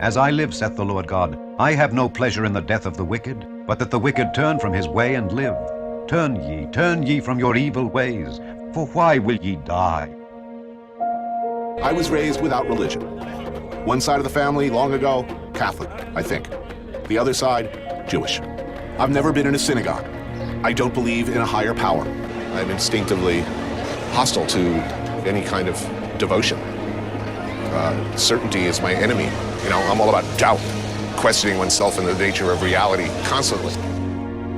As I live, saith the Lord God, I have no pleasure in the death of the wicked, but that the wicked turn from his way and live. Turn ye from your evil ways, for why will ye die? I was raised without religion. One side of the family, long ago, Catholic, I think. The other side, Jewish. I've never been in a synagogue. I don't believe in a higher power. I'm instinctively hostile to any kind of devotion. Certainty is my enemy. You know, I'm all about doubt, questioning oneself and the nature of reality constantly.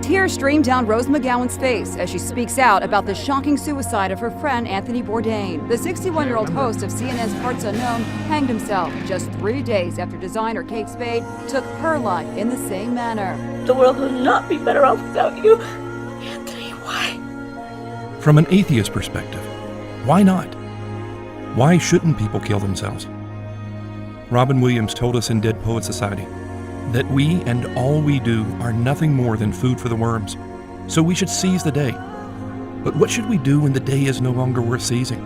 Tears stream down Rose McGowan's face as she speaks out about the shocking suicide of her friend Anthony Bourdain. The 61-year-old host of CNN's Parts Unknown hanged himself just 3 days after designer Kate Spade took her life in the same manner. The world would not be better off without you. Anthony, why? From an atheist perspective, why not? Why shouldn't people kill themselves? Robin Williams told us in Dead Poets Society that we and all we do are nothing more than food for the worms, so we should seize the day. But what should we do when the day is no longer worth seizing?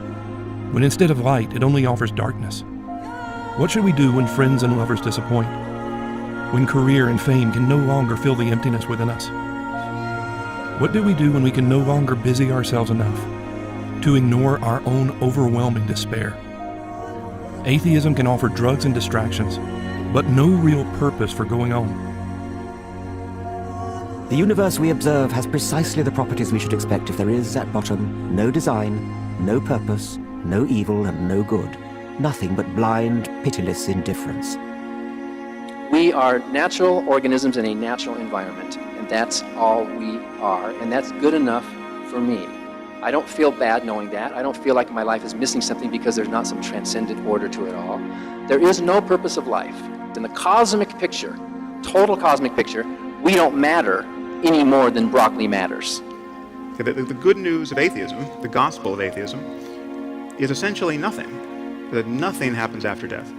When instead of light, it only offers darkness? What should we do when friends and lovers disappoint? When career and fame can no longer fill the emptiness within us? What do we do when we can no longer busy ourselves enough to ignore our own overwhelming despair? Atheism can offer drugs and distractions, but no real purpose for going on. The universe we observe has precisely the properties we should expect if there is, at bottom, no design, no purpose, no evil and no good. Nothing but blind, pitiless indifference. We are natural organisms in a natural environment, and that's all we are, and that's good enough for me. I don't feel bad knowing that. I don't feel like my life is missing something because there's not some transcendent order to it all. There is no purpose of life. In the cosmic picture, total cosmic picture, we don't matter any more than broccoli matters. The good news of atheism, the gospel of atheism, is essentially nothing. That nothing happens after death.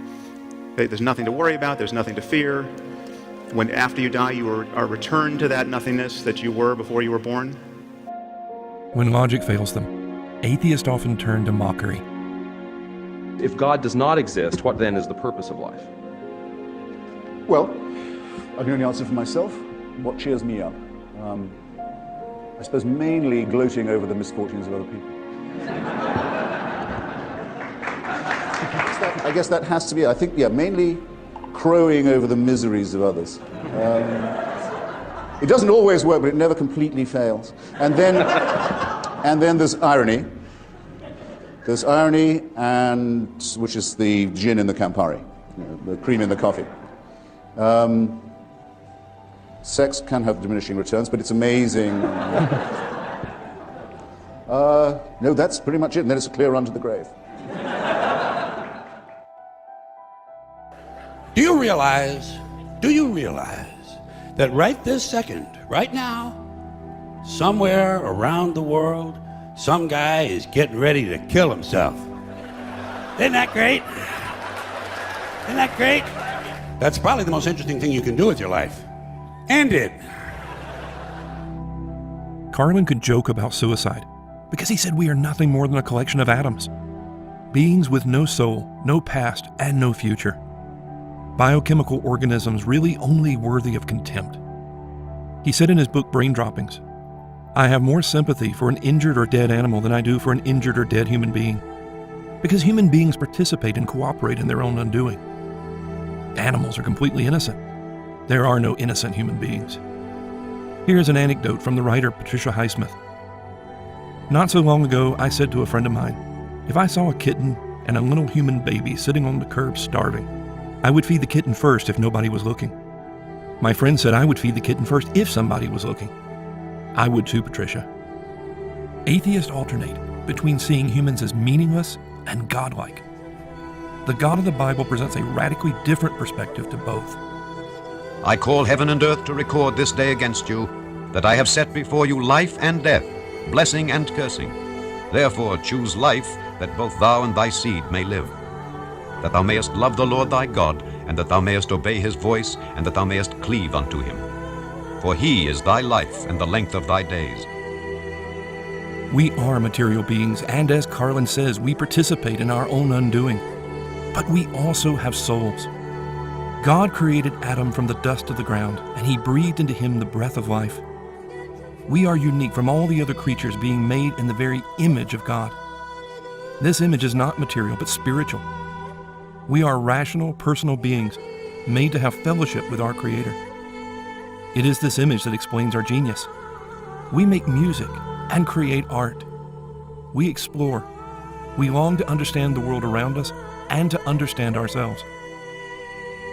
There's nothing to worry about, there's nothing to fear. When after you die, you are returned to that nothingness that you were before you were born. When logic fails them, atheists often turn to mockery. If God does not exist, what then is the purpose of life? Well, I can only answer for myself. What cheers me up? I suppose mainly gloating over the misfortunes of other people. I guess that has to be, I think, yeah, mainly crowing over the miseries of others. It doesn't always work, but it never completely fails. And then there's irony. There's irony, and which is the gin in the Campari, the cream in the coffee. Sex can have diminishing returns, but it's amazing. No, that's pretty much it, and then it's a clear run to the grave. Do you realize that right this second, right now, somewhere around the world, some guy is getting ready to kill himself? Isn't that great? Isn't that great? That's probably the most interesting thing you can do with your life. End it. Carlin could joke about suicide because he said we are nothing more than a collection of atoms, beings with no soul, no past, and no future. Biochemical organisms really only worthy of contempt. He said in his book Brain Droppings, I have more sympathy for an injured or dead animal than I do for an injured or dead human being, because human beings participate and cooperate in their own undoing. Animals are completely innocent. There are no innocent human beings. Here's an anecdote from the writer Patricia Highsmith. Not so long ago, I said to a friend of mine, if I saw a kitten and a little human baby sitting on the curb starving, I would feed the kitten first if nobody was looking. My friend said I would feed the kitten first if somebody was looking. I would too, Patricia. Atheists alternate between seeing humans as meaningless and godlike. The God of the Bible presents a radically different perspective to both. I call heaven and earth to record this day against you, that I have set before you life and death, blessing and cursing. Therefore choose life, that both thou and thy seed may live, that thou mayest love the Lord thy God, and that thou mayest obey his voice, and that thou mayest cleave unto him. For he is thy life and the length of thy days. We are material beings, and as Carlin says, we participate in our own undoing. But we also have souls. God created Adam from the dust of the ground, and he breathed into him the breath of life. We are unique from all the other creatures, being made in the very image of God. This image is not material, but spiritual. We are rational, personal beings, made to have fellowship with our Creator. It is this image that explains our genius. We make music and create art. We explore. We long to understand the world around us and to understand ourselves.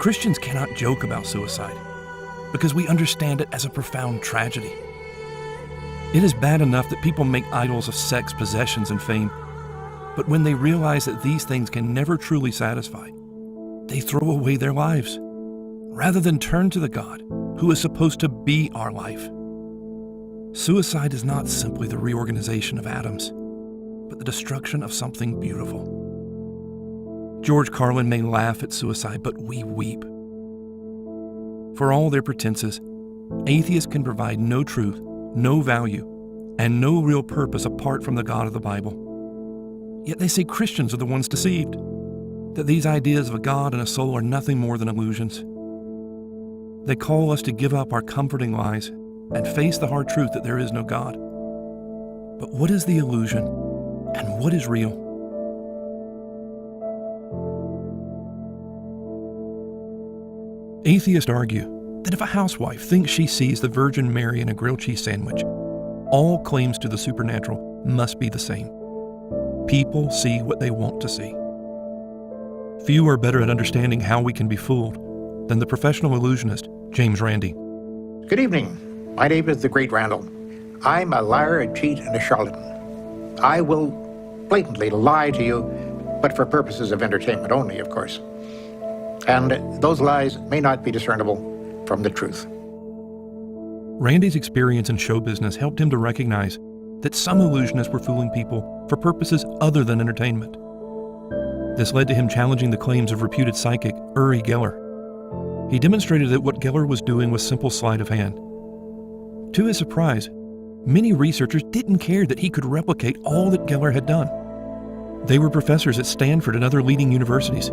Christians cannot joke about suicide because we understand it as a profound tragedy. It is bad enough that people make idols of sex, possessions, and fame, but when they realize that these things can never truly satisfy, they throw away their lives rather than turn to the God who is supposed to be our life. Suicide is not simply the reorganization of atoms, but the destruction of something beautiful. George Carlin may laugh at suicide, but we weep. For all their pretenses, atheists can provide no truth, no value, and no real purpose apart from the God of the Bible. Yet they say Christians are the ones deceived, that these ideas of a God and a soul are nothing more than illusions. They call us to give up our comforting lies and face the hard truth that there is no God. But what is the illusion, and what is real? Atheists argue that if a housewife thinks she sees the Virgin Mary in a grilled cheese sandwich, all claims to the supernatural must be the same. People see what they want to see. Few are better at understanding how we can be fooled than the professional illusionist, James Randi. Good evening. My name is the Great Randall. I'm a liar, a cheat, and a charlatan. I will blatantly lie to you, but for purposes of entertainment only, of course. And those lies may not be discernible from the truth. Randy's experience in show business helped him to recognize that some illusionists were fooling people for purposes other than entertainment. This led to him challenging the claims of reputed psychic Uri Geller. He demonstrated that what Geller was doing was simple sleight of hand. To his surprise, many researchers didn't care that he could replicate all that Geller had done. They were professors at Stanford and other leading universities.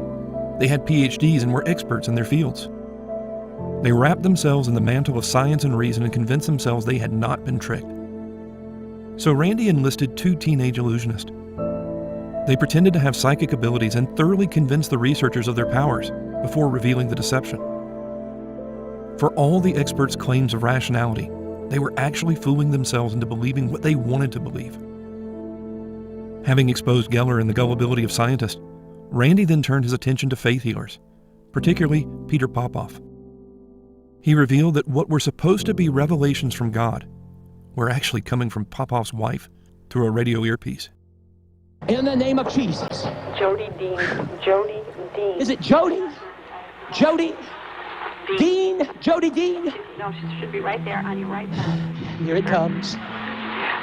They had PhDs and were experts in their fields. They wrapped themselves in the mantle of science and reason and convinced themselves they had not been tricked. So Randy enlisted 2 teenage illusionists. They pretended to have psychic abilities and thoroughly convinced the researchers of their powers before revealing the deception. For all the experts' claims of rationality, they were actually fooling themselves into believing what they wanted to believe. Having exposed Geller and the gullibility of scientists, Randy then turned his attention to faith healers, particularly Peter Popoff. He revealed that what were supposed to be revelations from God were actually coming from Popoff's wife through a radio earpiece. In the name of Jesus. Jody Dean. Jody Dean. Is it Jody? Jody? Dean? Jody Dean? No, she should be right there on your right side. Here it comes.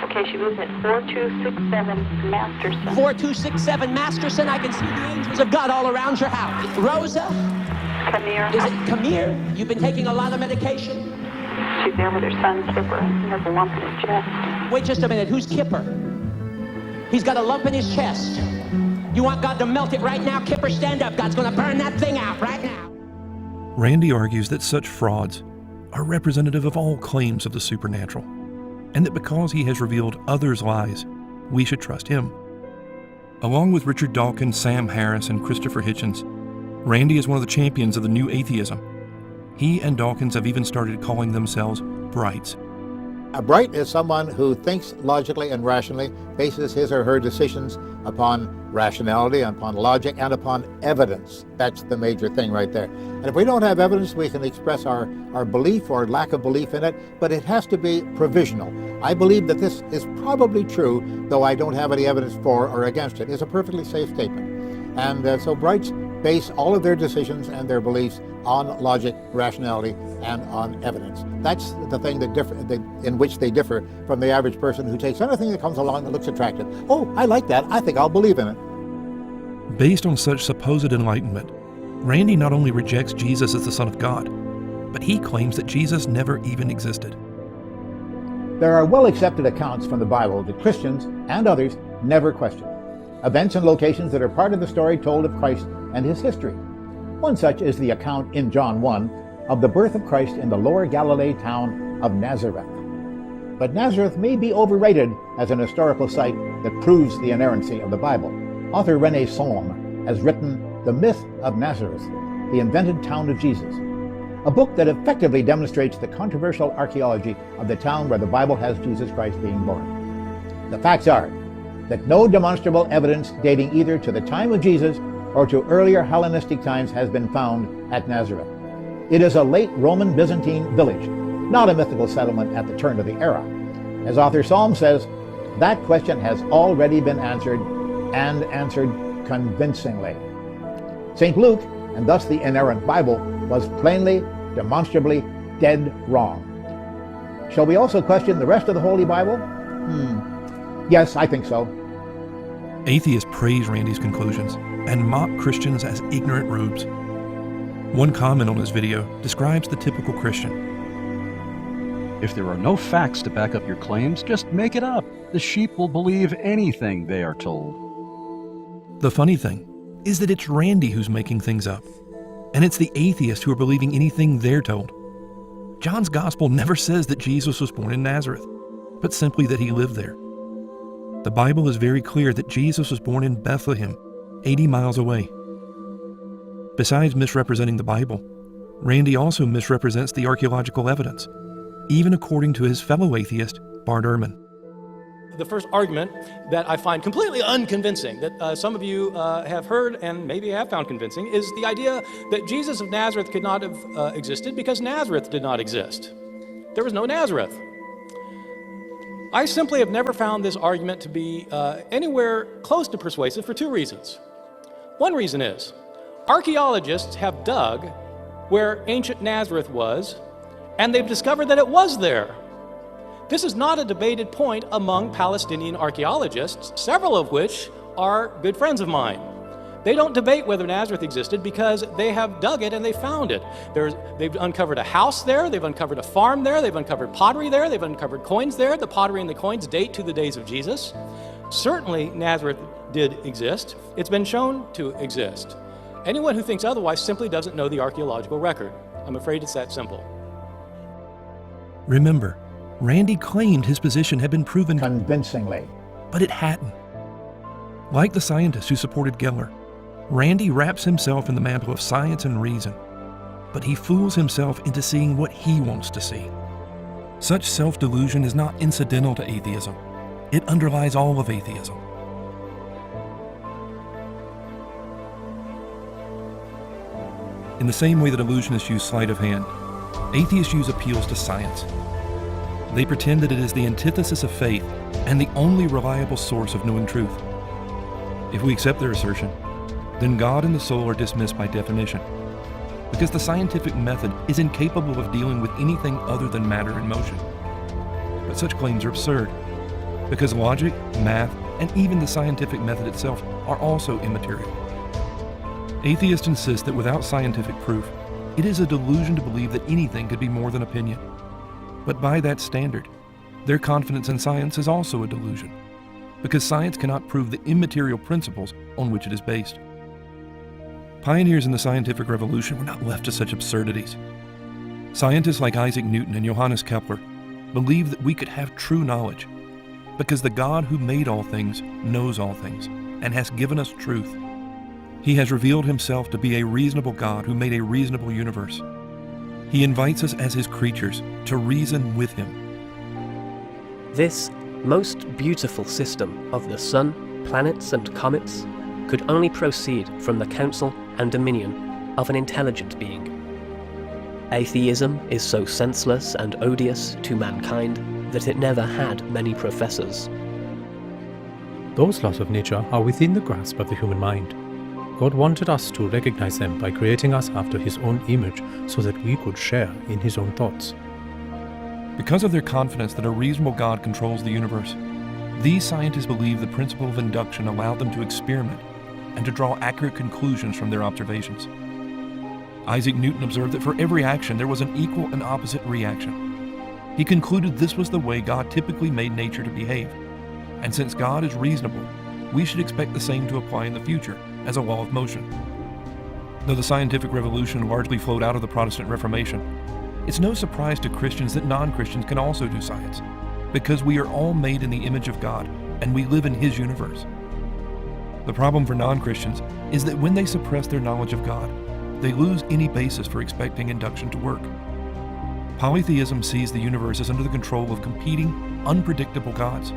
Okay, she lives at 4267 Masterson. 4267 Masterson. I can see the angels of God all around your house. Rosa? Kamir. Is it Kamir? You've been taking a lot of medication? She's there with her son, Kipper. He has a lump in his chest. Wait just a minute. Who's Kipper? He's got a lump in his chest. You want God to melt it right now? Kipper, stand up. God's going to burn that thing out right now. Randy argues that such frauds are representative of all claims of the supernatural, and that because he has revealed others' lies, we should trust him. Along with Richard Dawkins, Sam Harris, and Christopher Hitchens, Randy is one of the champions of the new atheism. He and Dawkins have even started calling themselves Brights. A bright is someone who thinks logically and rationally, bases his or her decisions upon rationality, upon logic, and upon evidence. That's the major thing right there. And if we don't have evidence, we can express our belief or lack of belief in it, but it has to be provisional. I believe that this is probably true, though I don't have any evidence for or against it. It's a perfectly safe statement. And so Brights base all of their decisions and their beliefs on logic, rationality, and on evidence. That's the thing in which they differ from the average person who takes anything that comes along that looks attractive. Oh, I like that. I think I'll believe in it. Based on such supposed enlightenment, Randy not only rejects Jesus as the Son of God, but he claims that Jesus never even existed. There are well-accepted accounts from the Bible that Christians and others never question. Events and locations that are part of the story told of Christ and his history. One such is the account in John 1 of the birth of Christ in the lower Galilee town of Nazareth. But Nazareth may be overrated as an historical site that proves the inerrancy of the Bible. Author René Salm has written The Myth of Nazareth, the Invented Town of Jesus, a book that effectively demonstrates the controversial archaeology of the town where the Bible has Jesus Christ being born. The facts are that no demonstrable evidence dating either to the time of Jesus or to earlier Hellenistic times has been found at Nazareth. It is a late Roman Byzantine village, not a mythical settlement at the turn of the era. As author Salm says, that question has already been answered, and answered convincingly. St. Luke, and thus the inerrant Bible, was plainly, demonstrably dead wrong. Shall we also question the rest of the Holy Bible? Yes, I think so. Atheists praise Randy's conclusions and mock Christians as ignorant rubes. One comment on his video describes the typical Christian. If there are no facts to back up your claims, just make it up. The sheep will believe anything they are told. The funny thing is that it's Randy who's making things up, and it's the atheists who are believing anything they're told. John's gospel never says that Jesus was born in Nazareth, but simply that he lived there. The Bible is very clear that Jesus was born in Bethlehem, 80 miles away. Besides misrepresenting the Bible, Randy also misrepresents the archaeological evidence, even according to his fellow atheist, Bart Ehrman. The first argument that I find completely unconvincing, that some of you have heard and maybe have found convincing, is the idea that Jesus of Nazareth could not have existed because Nazareth did not exist. There was no Nazareth. I simply have never found this argument to be anywhere close to persuasive for two reasons. One reason is, archaeologists have dug where ancient Nazareth was, and they've discovered that it was there. This is not a debated point among Palestinian archaeologists, several of which are good friends of mine. They don't debate whether Nazareth existed because they have dug it and they found it. They've uncovered a house there, they've uncovered a farm there, they've uncovered pottery there, they've uncovered coins there. The pottery and the coins date to the days of Jesus. Certainly Nazareth did exist. It's been shown to exist. Anyone who thinks otherwise simply doesn't know the archaeological record. I'm afraid it's that simple. Remember, Randy claimed his position had been proven convincingly, but it hadn't. Like the scientists who supported Geller, Randy wraps himself in the mantle of science and reason, but he fools himself into seeing what he wants to see. Such self-delusion is not incidental to atheism. It underlies all of atheism. In the same way that illusionists use sleight of hand, atheists use appeals to science. They pretend that it is the antithesis of faith and the only reliable source of knowing truth. If we accept their assertion, then God and the soul are dismissed by definition, because the scientific method is incapable of dealing with anything other than matter in motion. But such claims are absurd, because logic, math, and even the scientific method itself are also immaterial. Atheists insist that without scientific proof, it is a delusion to believe that anything could be more than opinion. But by that standard, their confidence in science is also a delusion, because science cannot prove the immaterial principles on which it is based. Pioneers in the scientific revolution were not left to such absurdities. Scientists like Isaac Newton and Johannes Kepler believed that we could have true knowledge, because the God who made all things knows all things and has given us truth. He has revealed himself to be a reasonable God who made a reasonable universe. He invites us as his creatures to reason with him. This most beautiful system of the sun, planets, and comets could only proceed from the counsel and dominion of an intelligent being. Atheism is so senseless and odious to mankind that it never had many professors. Those laws of nature are within the grasp of the human mind. God wanted us to recognize them by creating us after his own image so that we could share in his own thoughts. Because of their confidence that a reasonable God controls the universe, these scientists believe the principle of induction allowed them to experiment and to draw accurate conclusions from their observations. Isaac Newton observed that for every action there was an equal and opposite reaction. He concluded this was the way God typically made nature to behave, and since God is reasonable, we should expect the same to apply in the future as a law of motion. Though the scientific revolution largely flowed out of the Protestant Reformation, it's no surprise to Christians that non-Christians can also do science, because we are all made in the image of God and we live in His universe. The problem for non-Christians is that when they suppress their knowledge of God, they lose any basis for expecting induction to work. Polytheism sees the universe as under the control of competing, unpredictable gods,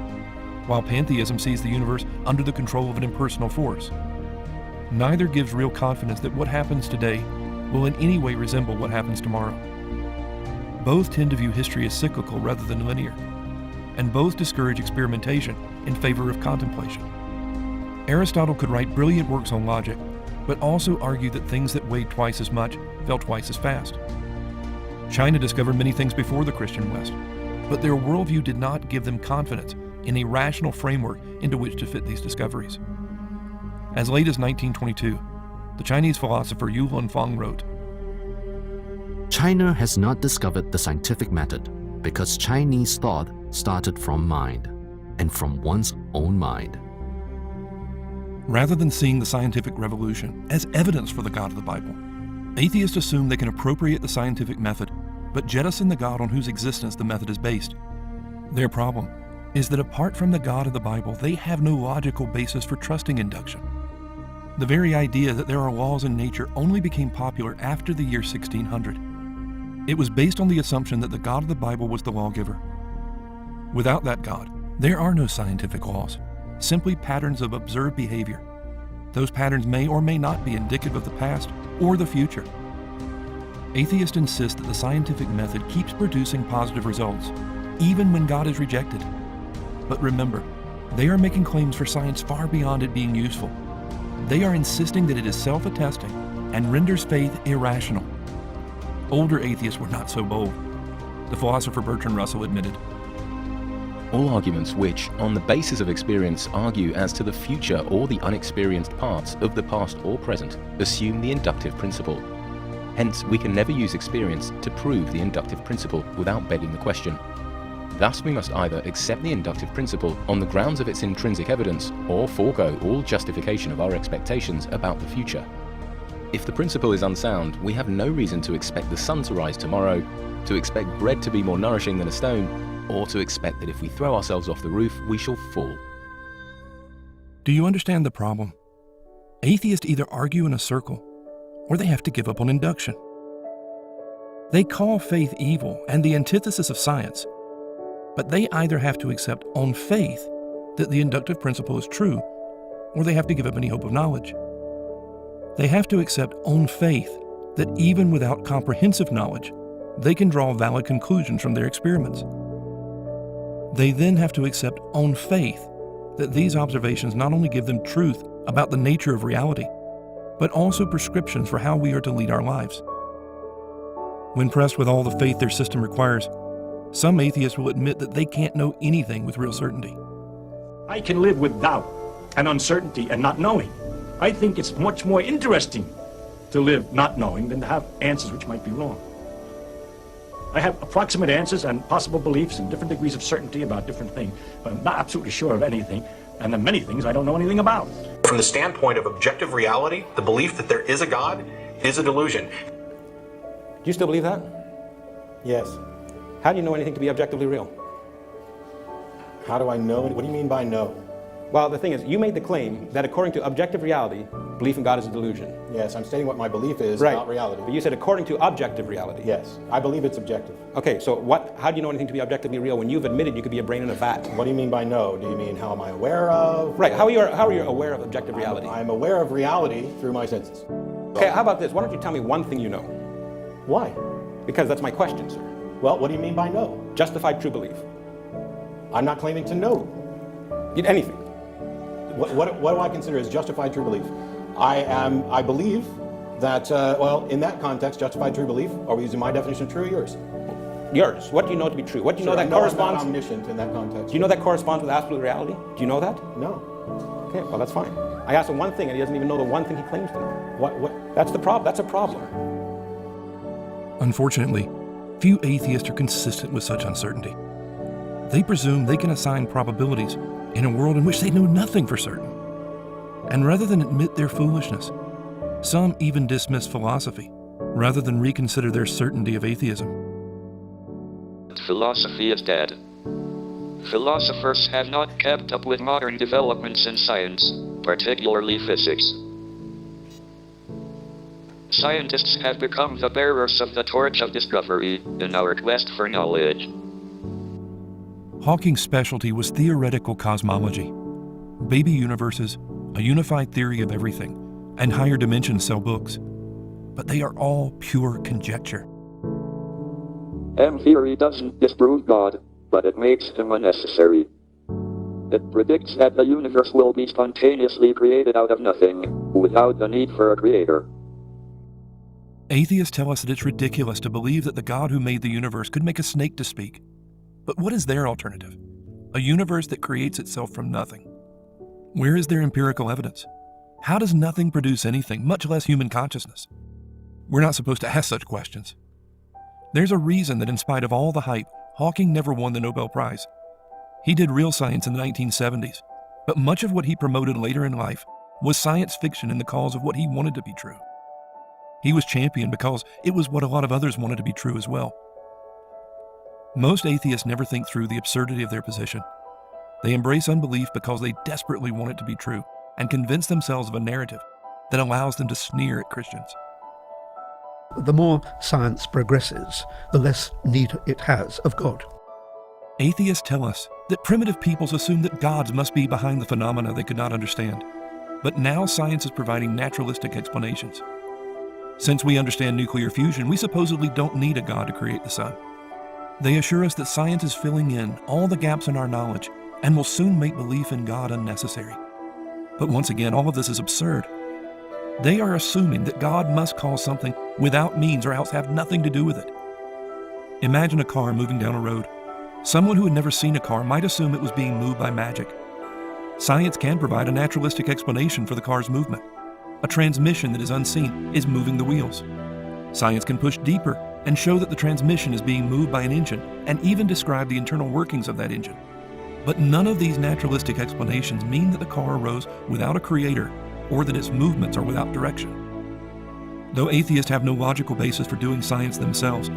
while pantheism sees the universe under the control of an impersonal force. Neither gives real confidence that what happens today will in any way resemble what happens tomorrow. Both tend to view history as cyclical rather than linear, and both discourage experimentation in favor of contemplation. Aristotle could write brilliant works on logic, but also argue that things that weighed twice as much fell twice as fast. China discovered many things before the Christian West, but their worldview did not give them confidence in a rational framework into which to fit these discoveries. As late as 1922, the Chinese philosopher Yu Lunfang wrote, China has not discovered the scientific method because Chinese thought started from mind, and from one's own mind. Rather than seeing the scientific revolution as evidence for the God of the Bible, atheists assume they can appropriate the scientific method, but jettison the God on whose existence the method is based. Their problem is that apart from the God of the Bible, they have no logical basis for trusting induction. The very idea that there are laws in nature only became popular after the year 1600. It was based on the assumption that the God of the Bible was the lawgiver. Without that God, there are no scientific laws, simply patterns of observed behavior. Those patterns may or may not be indicative of the past or the future. Atheists insist that the scientific method keeps producing positive results, even when God is rejected. But remember, they are making claims for science far beyond it being useful. They are insisting that it is self-attesting and renders faith irrational. Older atheists were not so bold. The philosopher Bertrand Russell admitted, all arguments which, on the basis of experience, argue as to the future or the unexperienced parts of the past or present, assume the inductive principle. Hence, we can never use experience to prove the inductive principle without begging the question. Thus, we must either accept the inductive principle on the grounds of its intrinsic evidence, or forego all justification of our expectations about the future. If the principle is unsound, we have no reason to expect the sun to rise tomorrow, to expect bread to be more nourishing than a stone, or to expect that if we throw ourselves off the roof, we shall fall. Do you understand the problem? Atheists either argue in a circle, or they have to give up on induction. They call faith evil and the antithesis of science, but they either have to accept on faith that the inductive principle is true, or they have to give up any hope of knowledge. They have to accept on faith that even without comprehensive knowledge, they can draw valid conclusions from their experiments. They then have to accept on faith that these observations not only give them truth about the nature of reality, but also prescriptions for how we are to lead our lives. When pressed with all the faith their system requires, some atheists will admit that they can't know anything with real certainty. I can live with doubt and uncertainty and not knowing. I think it's much more interesting to live not knowing than to have answers which might be wrong. I have approximate answers and possible beliefs and different degrees of certainty about different things, but I'm not absolutely sure of anything, and then many things I don't know anything about. From the standpoint of objective reality, the belief that there is a God is a delusion. Do you still believe that? Yes. How do you know anything to be objectively real? How do I know? What do you mean by know? Well, the thing is, you made the claim that according to objective reality, belief in God is a delusion. Yes, I'm stating what my belief is right. About reality. But you said according to objective reality. Yes, I believe it's objective. Okay, so how do you know anything to be objectively real when you've admitted you could be a brain in a vat? What do you mean by know? Do you mean how am I aware of? Right, how are you aware of objective reality? I'm aware of reality through my senses. Okay, how about this? Why don't you tell me one thing you know? Why? Because that's my question, sir. Well, what do you mean by know? Justified true belief. I'm not claiming to know. Anything. What do I consider as justified true belief? I believe that, well, in that context, justified true belief, are we using my definition of true or yours? Yours. What do you know to be true? What do you know that corresponds? I'm not omniscient in that context. Do you know that corresponds with absolute reality? Do you know that? No. Okay, well, that's fine. I asked him one thing, and he doesn't even know the one thing he claims to know. What? That's the problem. That's a problem. Unfortunately, few atheists are consistent with such uncertainty. They presume they can assign probabilities in a world in which they know nothing for certain. And rather than admit their foolishness, Some even dismiss philosophy, rather than reconsider their certainty of atheism. Philosophy is dead. Philosophers have not kept up with modern developments in science, particularly physics. Scientists have become the bearers of the torch of discovery in our quest for knowledge. Hawking's specialty was theoretical cosmology. Baby universes, a unified theory of everything, and higher dimensions sell books. But they are all pure conjecture. M theory doesn't disprove God, but it makes him unnecessary. It predicts that the universe will be spontaneously created out of nothing, without the need for a creator. Atheists tell us that it's ridiculous to believe that the God who made the universe could make a snake to speak. But what is their alternative? A universe that creates itself from nothing. Where is their empirical evidence? How does nothing produce anything, much less human consciousness? We're not supposed to ask such questions. There's a reason that in spite of all the hype, Hawking never won the Nobel Prize. He did real science in the 1970s, but much of what he promoted later in life was science fiction in the cause of what he wanted to be true. He was championed because it was what a lot of others wanted to be true as well. Most atheists never think through the absurdity of their position. They embrace unbelief because they desperately want it to be true and convince themselves of a narrative that allows them to sneer at Christians. The more science progresses, the less need it has of God. Atheists tell us that primitive peoples assumed that gods must be behind the phenomena they could not understand. But now science is providing naturalistic explanations. Since we understand nuclear fusion, we supposedly don't need a god to create the sun. They assure us that science is filling in all the gaps in our knowledge and will soon make belief in God unnecessary. But once again, all of this is absurd. They are assuming that God must cause something without means or else have nothing to do with it. Imagine a car moving down a road. Someone who had never seen a car might assume it was being moved by magic. Science can provide a naturalistic explanation for the car's movement. A transmission that is unseen is moving the wheels. Science can push deeper and show that the transmission is being moved by an engine and even describe the internal workings of that engine. But none of these naturalistic explanations mean that the car arose without a creator or that its movements are without direction. Though atheists have no logical basis for doing science themselves,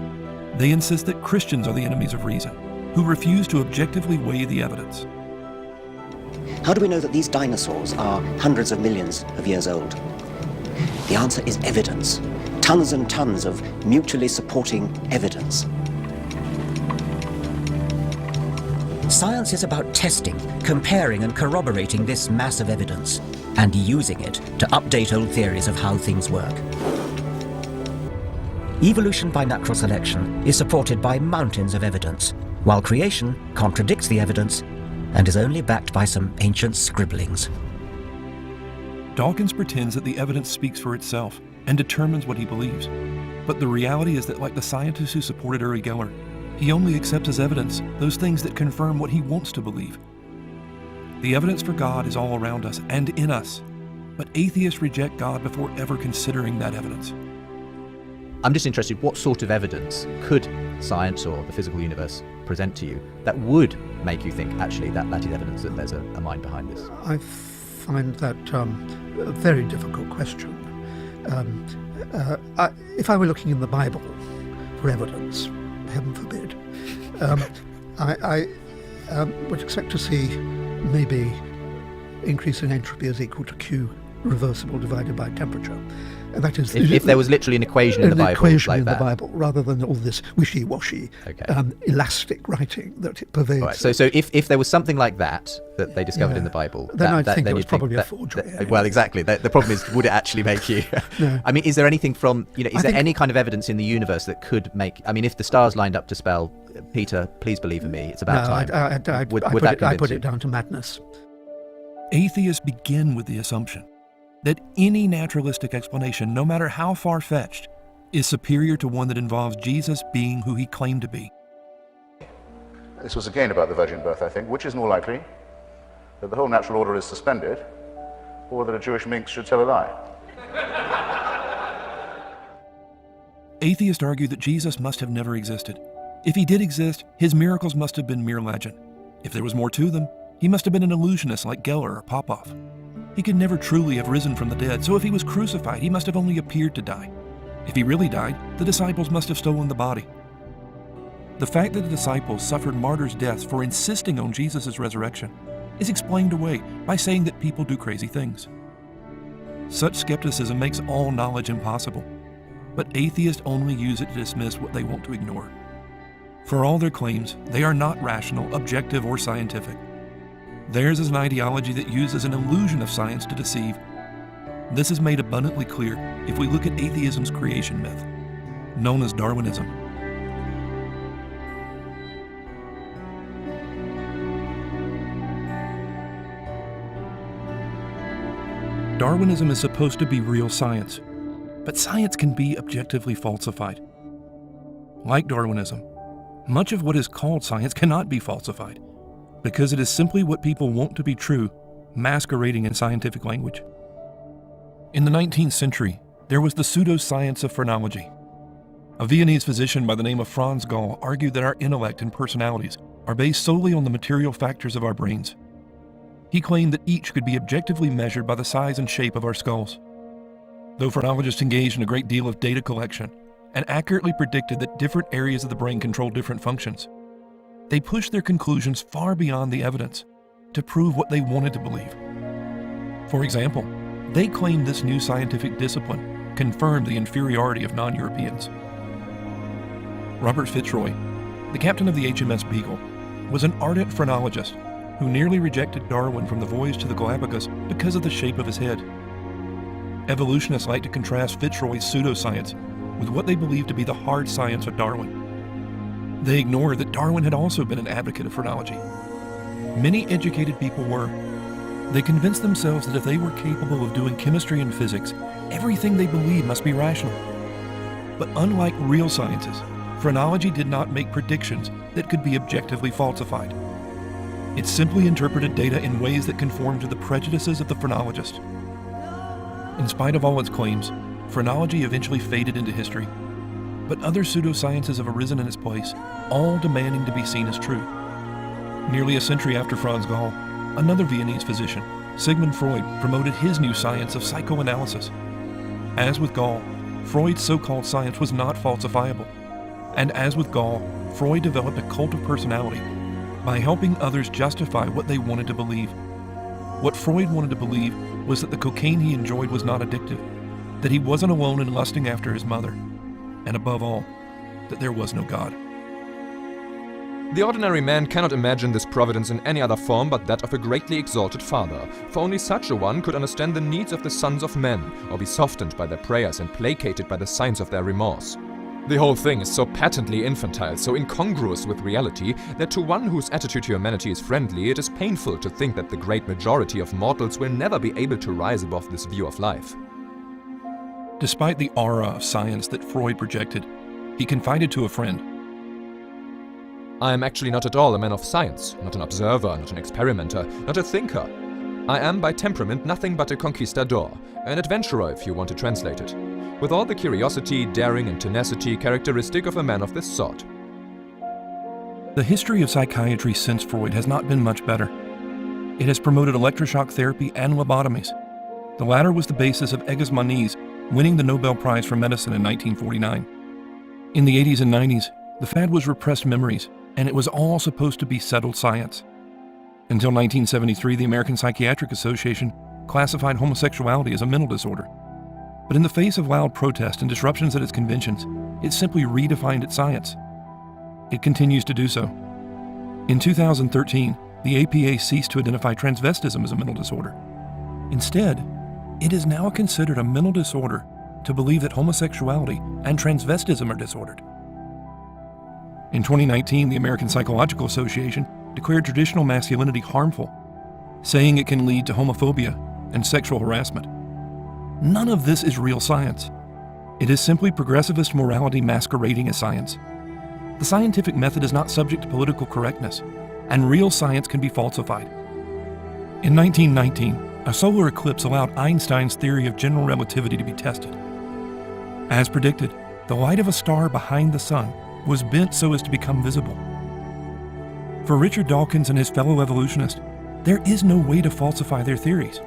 they insist that Christians are the enemies of reason, who refuse to objectively weigh the evidence. How do we know that these dinosaurs are hundreds of millions of years old? The answer is evidence. Tons and tons of mutually supporting evidence. Science is about testing, comparing and corroborating this mass of evidence, and using it to update old theories of how things work. Evolution by natural selection is supported by mountains of evidence, while creation contradicts the evidence and is only backed by some ancient scribblings. Dawkins pretends that the evidence speaks for itself and determines what he believes. But the reality is that, like the scientists who supported Uri Geller, he only accepts as evidence those things that confirm what he wants to believe. The evidence for God is all around us and in us, but atheists reject God before ever considering that evidence. I'm just interested, what sort of evidence could science or the physical universe present to you that would make you think, actually, that is evidence that there's a mind behind this? I find that a very difficult question. If I were looking in the Bible for evidence, heaven forbid, I would expect to see maybe increase in entropy is equal to Q reversible divided by temperature. And that is if there was literally an equation in the Bible, equation like in that. the Bible, rather than all this wishy-washy, elastic writing that it pervades. Right, so if there was something like that they discovered in the Bible, then I'd think then it was you'd probably think a forgery. well, exactly. The problem is, would it actually make you? No. I mean, is there anything from, is there any kind of evidence in the universe that could make, I mean, if the stars lined up to spell, Peter, please believe in me, it's about time. I put it down to madness. Atheists begin with the assumption that any naturalistic explanation, no matter how far-fetched, is superior to one that involves Jesus being who he claimed to be. This was again about the virgin birth, I think. Which is more likely, that the whole natural order is suspended, or that a Jewish minx should tell a lie? Atheists argue that Jesus must have never existed. If he did exist, his miracles must have been mere legend. If there was more to them, he must have been an illusionist like Geller or Popov. He could never truly have risen from the dead, so if he was crucified, he must have only appeared to die. If he really died, the disciples must have stolen the body. The fact that the disciples suffered martyrs' deaths for insisting on Jesus' resurrection is explained away by saying that people do crazy things. Such skepticism makes all knowledge impossible, but atheists only use it to dismiss what they want to ignore. For all their claims, they are not rational, objective, or scientific. Theirs is an ideology that uses an illusion of science to deceive. This is made abundantly clear if we look at atheism's creation myth, known as Darwinism. Darwinism is supposed to be real science, but science can be objectively falsified. Like Darwinism, much of what is called science cannot be falsified, because it is simply what people want to be true, masquerading in scientific language. In the 19th century, there was the pseudoscience of phrenology. A Viennese physician by the name of Franz Gall argued that our intellect and personalities are based solely on the material factors of our brains. He claimed that each could be objectively measured by the size and shape of our skulls. Though phrenologists engaged in a great deal of data collection and accurately predicted that different areas of the brain control different functions, they pushed their conclusions far beyond the evidence to prove what they wanted to believe. For example, they claimed this new scientific discipline confirmed the inferiority of non-Europeans. Robert Fitzroy, the captain of the HMS Beagle, was an ardent phrenologist who nearly rejected Darwin from the voyage to the Galapagos because of the shape of his head. Evolutionists like to contrast Fitzroy's pseudoscience with what they believe to be the hard science of Darwin. They ignore that Darwin had also been an advocate of phrenology. Many educated people were. They convinced themselves that if they were capable of doing chemistry and physics, everything they believed must be rational. But unlike real sciences, phrenology did not make predictions that could be objectively falsified. It simply interpreted data in ways that conformed to the prejudices of the phrenologist. In spite of all its claims, phrenology eventually faded into history, but other pseudosciences have arisen in its place, all demanding to be seen as true. Nearly a century after Franz Gall, another Viennese physician, Sigmund Freud, promoted his new science of psychoanalysis. As with Gall, Freud's so-called science was not falsifiable. And as with Gall, Freud developed a cult of personality by helping others justify what they wanted to believe. What Freud wanted to believe was that the cocaine he enjoyed was not addictive, that he wasn't alone in lusting after his mother, and above all, that there was no God. The ordinary man cannot imagine this providence in any other form but that of a greatly exalted father, for only such a one could understand the needs of the sons of men, or be softened by their prayers and placated by the signs of their remorse. The whole thing is so patently infantile, so incongruous with reality, that to one whose attitude to humanity is friendly, it is painful to think that the great majority of mortals will never be able to rise above this view of life. Despite the aura of science that Freud projected, he confided to a friend, I am actually not at all a man of science, not an observer, not an experimenter, not a thinker. I am by temperament nothing but a conquistador, an adventurer if you want to translate it, with all the curiosity, daring and tenacity characteristic of a man of this sort. The history of psychiatry since Freud has not been much better. It has promoted electroshock therapy and lobotomies. The latter was the basis of Egesmaniz winning the Nobel Prize for Medicine in 1949. In the 80s and 90s, the fad was repressed memories, and it was all supposed to be settled science. Until 1973, the American Psychiatric Association classified homosexuality as a mental disorder. But in the face of loud protest and disruptions at its conventions, it simply redefined its science. It continues to do so. In 2013, the APA ceased to identify transvestism as a mental disorder. Instead, it is now considered a mental disorder to believe that homosexuality and transvestism are disordered. In 2019, the American Psychological Association declared traditional masculinity harmful, saying it can lead to homophobia and sexual harassment. None of this is real science. It is simply progressivist morality masquerading as science. The scientific method is not subject to political correctness, and real science can be falsified. In 1919, a solar eclipse allowed Einstein's theory of general relativity to be tested. As predicted, the light of a star behind the sun was bent so as to become visible. For Richard Dawkins and his fellow evolutionists, there is no way to falsify their theories.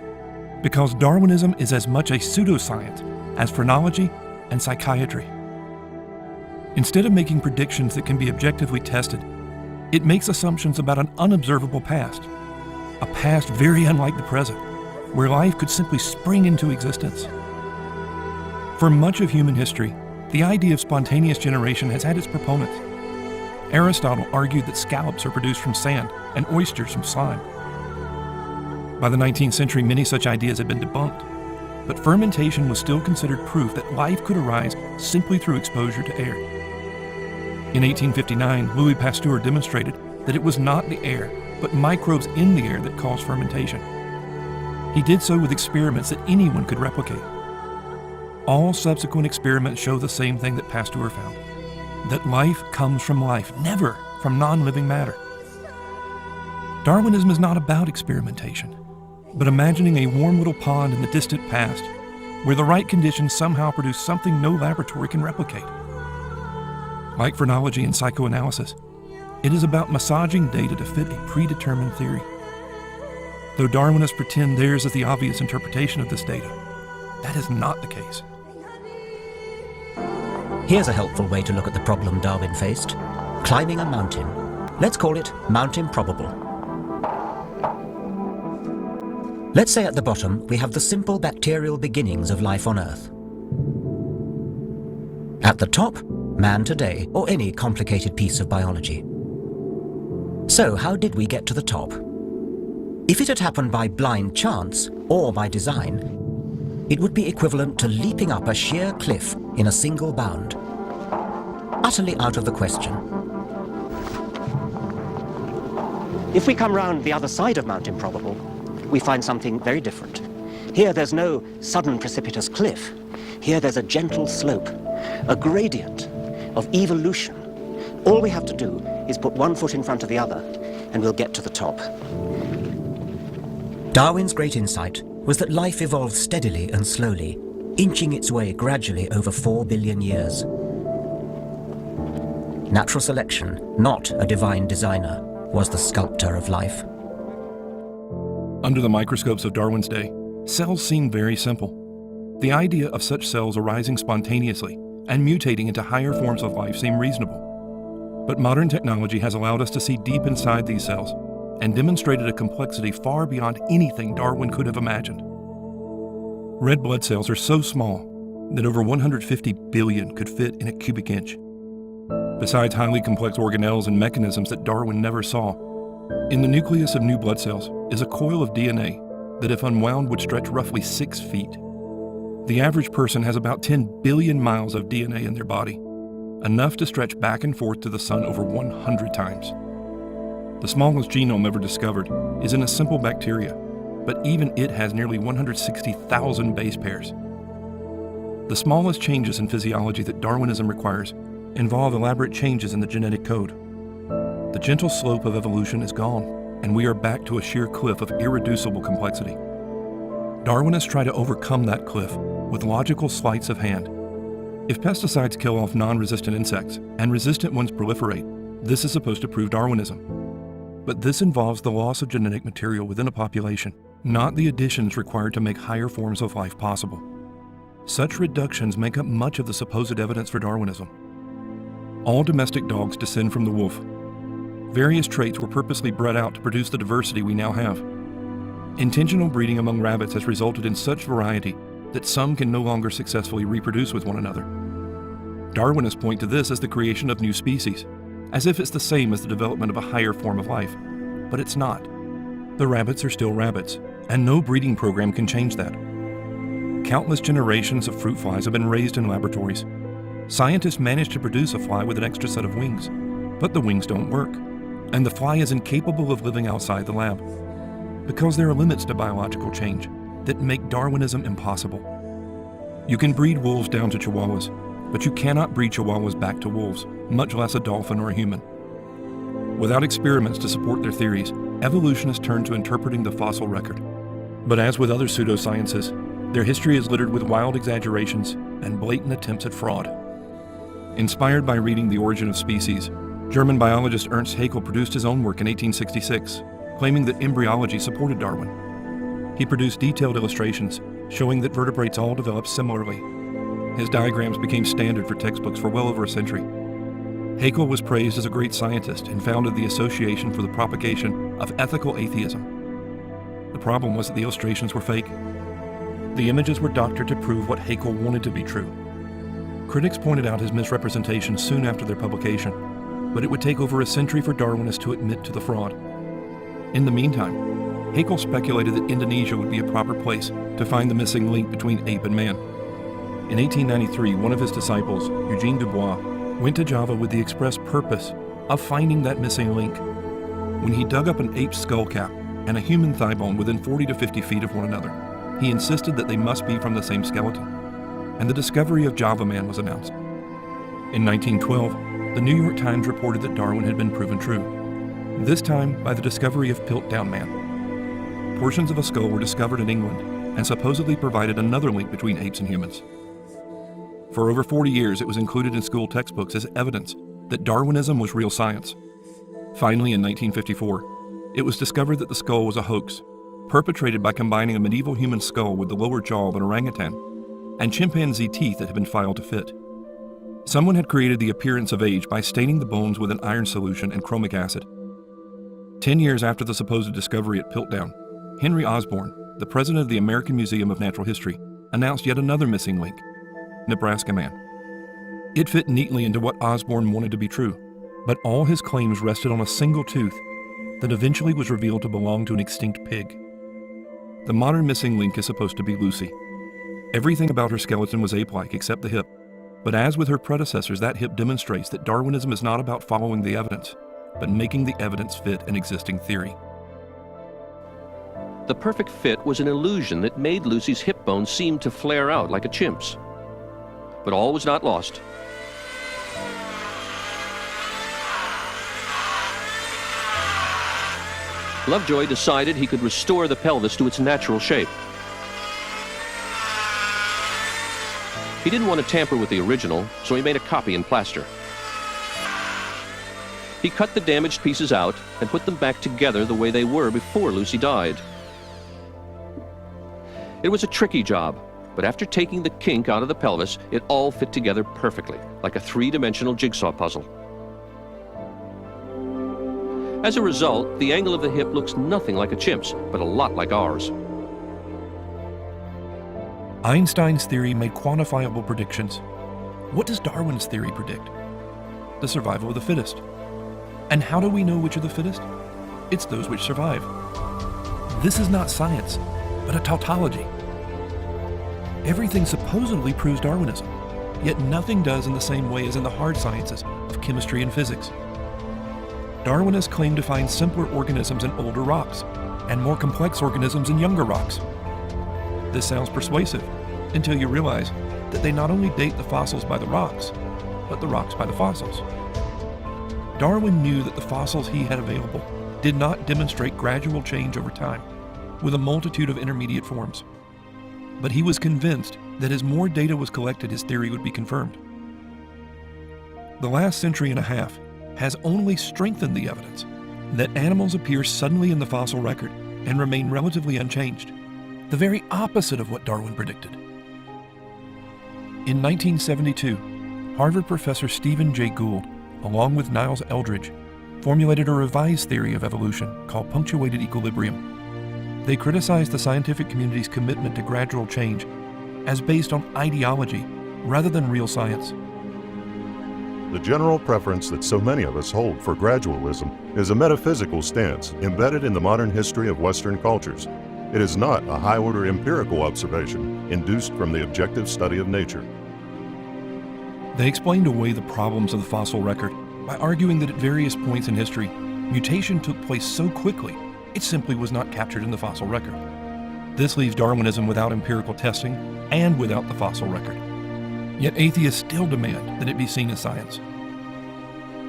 Because Darwinism is as much a pseudoscience as phrenology and psychiatry. Instead of making predictions that can be objectively tested, it makes assumptions about an unobservable past, a past very unlike the present, where life could simply spring into existence. For much of human history, the idea of spontaneous generation has had its proponents. Aristotle argued that scallops are produced from sand and oysters from slime. By the 19th century, many such ideas had been debunked, but fermentation was still considered proof that life could arise simply through exposure to air. In 1859, Louis Pasteur demonstrated that it was not the air, but microbes in the air that caused fermentation. He did so with experiments that anyone could replicate. All subsequent experiments show the same thing that Pasteur found, that life comes from life, never from non-living matter. Darwinism is not about experimentation, but imagining a warm little pond in the distant past where the right conditions somehow produce something no laboratory can replicate. Like phrenology and psychoanalysis, it is about massaging data to fit a predetermined theory. Though Darwinists pretend theirs is the obvious interpretation of this data, that is not the case. Here's a helpful way to look at the problem Darwin faced. Climbing a mountain. Let's call it Mount Improbable. Let's say at the bottom we have the simple bacterial beginnings of life on Earth. At the top, man today, or any complicated piece of biology. So how did we get to the top? If it had happened by blind chance or by design, it would be equivalent to leaping up a sheer cliff in a single bound. Utterly out of the question. If we come round the other side of Mount Improbable, we find something very different. Here there's no sudden precipitous cliff. Here there's a gentle slope, a gradient of evolution. All we have to do is put one foot in front of the other, and we'll get to the top. Darwin's great insight was that life evolved steadily and slowly, inching its way gradually over 4 billion years. Natural selection, not a divine designer, was the sculptor of life. Under the microscopes of Darwin's day, cells seemed very simple. The idea of such cells arising spontaneously and mutating into higher forms of life seemed reasonable. But modern technology has allowed us to see deep inside these cells and demonstrated a complexity far beyond anything Darwin could have imagined. Red blood cells are so small that over 150 billion could fit in a cubic inch. Besides highly complex organelles and mechanisms that Darwin never saw, in the nucleus of new blood cells is a coil of DNA that, if unwound, would stretch roughly 6 feet. The average person has about 10 billion miles of DNA in their body, enough to stretch back and forth to the sun over 100 times. The smallest genome ever discovered is in a simple bacteria, but even it has nearly 160,000 base pairs. The smallest changes in physiology that Darwinism requires involve elaborate changes in the genetic code. The gentle slope of evolution is gone, and we are back to a sheer cliff of irreducible complexity. Darwinists try to overcome that cliff with logical sleights of hand. If pesticides kill off non-resistant insects and resistant ones proliferate, this is supposed to prove Darwinism. But this involves the loss of genetic material within a population, not the additions required to make higher forms of life possible. Such reductions make up much of the supposed evidence for Darwinism. All domestic dogs descend from the wolf. Various traits were purposely bred out to produce the diversity we now have. Intentional breeding among rabbits has resulted in such variety that some can no longer successfully reproduce with one another. Darwinists point to this as the creation of new species, as if it's the same as the development of a higher form of life. But it's not. The rabbits are still rabbits, and no breeding program can change that. Countless generations of fruit flies have been raised in laboratories. Scientists managed to produce a fly with an extra set of wings, but the wings don't work, and the fly is incapable of living outside the lab, because there are limits to biological change that make Darwinism impossible. You can breed wolves down to chihuahuas, but you cannot breed chihuahuas back to wolves, much less a dolphin or a human. Without experiments to support their theories, evolutionists turn to interpreting the fossil record. But as with other pseudosciences, their history is littered with wild exaggerations and blatant attempts at fraud. Inspired by reading The Origin of Species, German biologist Ernst Haeckel produced his own work in 1866, claiming that embryology supported Darwin. He produced detailed illustrations showing that vertebrates all develop similarly. His diagrams became standard for textbooks for well over a century. Haeckel was praised as a great scientist and founded the Association for the Propagation of Ethical Atheism. The problem was that the illustrations were fake. The images were doctored to prove what Haeckel wanted to be true. Critics pointed out his misrepresentations soon after their publication, but it would take over a century for Darwinists to admit to the fraud. In the meantime, Haeckel speculated that Indonesia would be a proper place to find the missing link between ape and man. In 1893, one of his disciples, Eugene Dubois, went to Java with the express purpose of finding that missing link. When he dug up an ape's skull cap and a human thigh bone within 40 to 50 feet of one another, he insisted that they must be from the same skeleton, and the discovery of Java Man was announced. In 1912, the New York Times reported that Darwin had been proven true, this time by the discovery of Piltdown Man. Portions of a skull were discovered in England and supposedly provided another link between apes and humans. For over 40 years, it was included in school textbooks as evidence that Darwinism was real science. Finally, in 1954, it was discovered that the skull was a hoax, perpetrated by combining a medieval human skull with the lower jaw of an orangutan and chimpanzee teeth that had been filed to fit. Someone had created the appearance of age by staining the bones with an iron solution and chromic acid. 10 years after the supposed discovery at Piltdown, Henry Osborn, the president of the American Museum of Natural History, announced yet another missing link, Nebraska Man. It fit neatly into what Osborn wanted to be true, but all his claims rested on a single tooth that eventually was revealed to belong to an extinct pig. The modern missing link is supposed to be Lucy. Everything about her skeleton was ape-like except the hip, but as with her predecessors, that hip demonstrates that Darwinism is not about following the evidence, but making the evidence fit an existing theory. The perfect fit was an illusion that made Lucy's hip bone seem to flare out like a chimp's. But all was not lost. Lovejoy decided he could restore the pelvis to its natural shape. He didn't want to tamper with the original, so he made a copy in plaster. He cut the damaged pieces out and put them back together the way they were before Lucy died. It was a tricky job, but after taking the kink out of the pelvis, it all fit together perfectly, like a three-dimensional jigsaw puzzle. As a result, the angle of the hip looks nothing like a chimp's, but a lot like ours. Einstein's theory made quantifiable predictions. What does Darwin's theory predict? The survival of the fittest. And how do we know which are the fittest? It's those which survive. This is not science, but a tautology. Everything supposedly proves Darwinism, yet nothing does in the same way as in the hard sciences of chemistry and physics. Darwinists claim to find simpler organisms in older rocks and more complex organisms in younger rocks. This sounds persuasive until you realize that they not only date the fossils by the rocks, but the rocks by the fossils. Darwin knew that the fossils he had available did not demonstrate gradual change over time, with a multitude of intermediate forms. But he was convinced that as more data was collected, his theory would be confirmed. The last century and a half has only strengthened the evidence that animals appear suddenly in the fossil record and remain relatively unchanged, the very opposite of what Darwin predicted. In 1972, Harvard professor Stephen Jay Gould, along with Niles Eldredge, formulated a revised theory of evolution called punctuated equilibrium. They criticized the scientific community's commitment to gradual change as based on ideology rather than real science. The general preference that so many of us hold for gradualism is a metaphysical stance embedded in the modern history of Western cultures. It is not a high-order empirical observation induced from the objective study of nature. They explained away the problems of the fossil record by arguing that at various points in history, mutation took place so quickly it simply was not captured in the fossil record. This leaves Darwinism without empirical testing and without the fossil record. Yet atheists still demand that it be seen as science.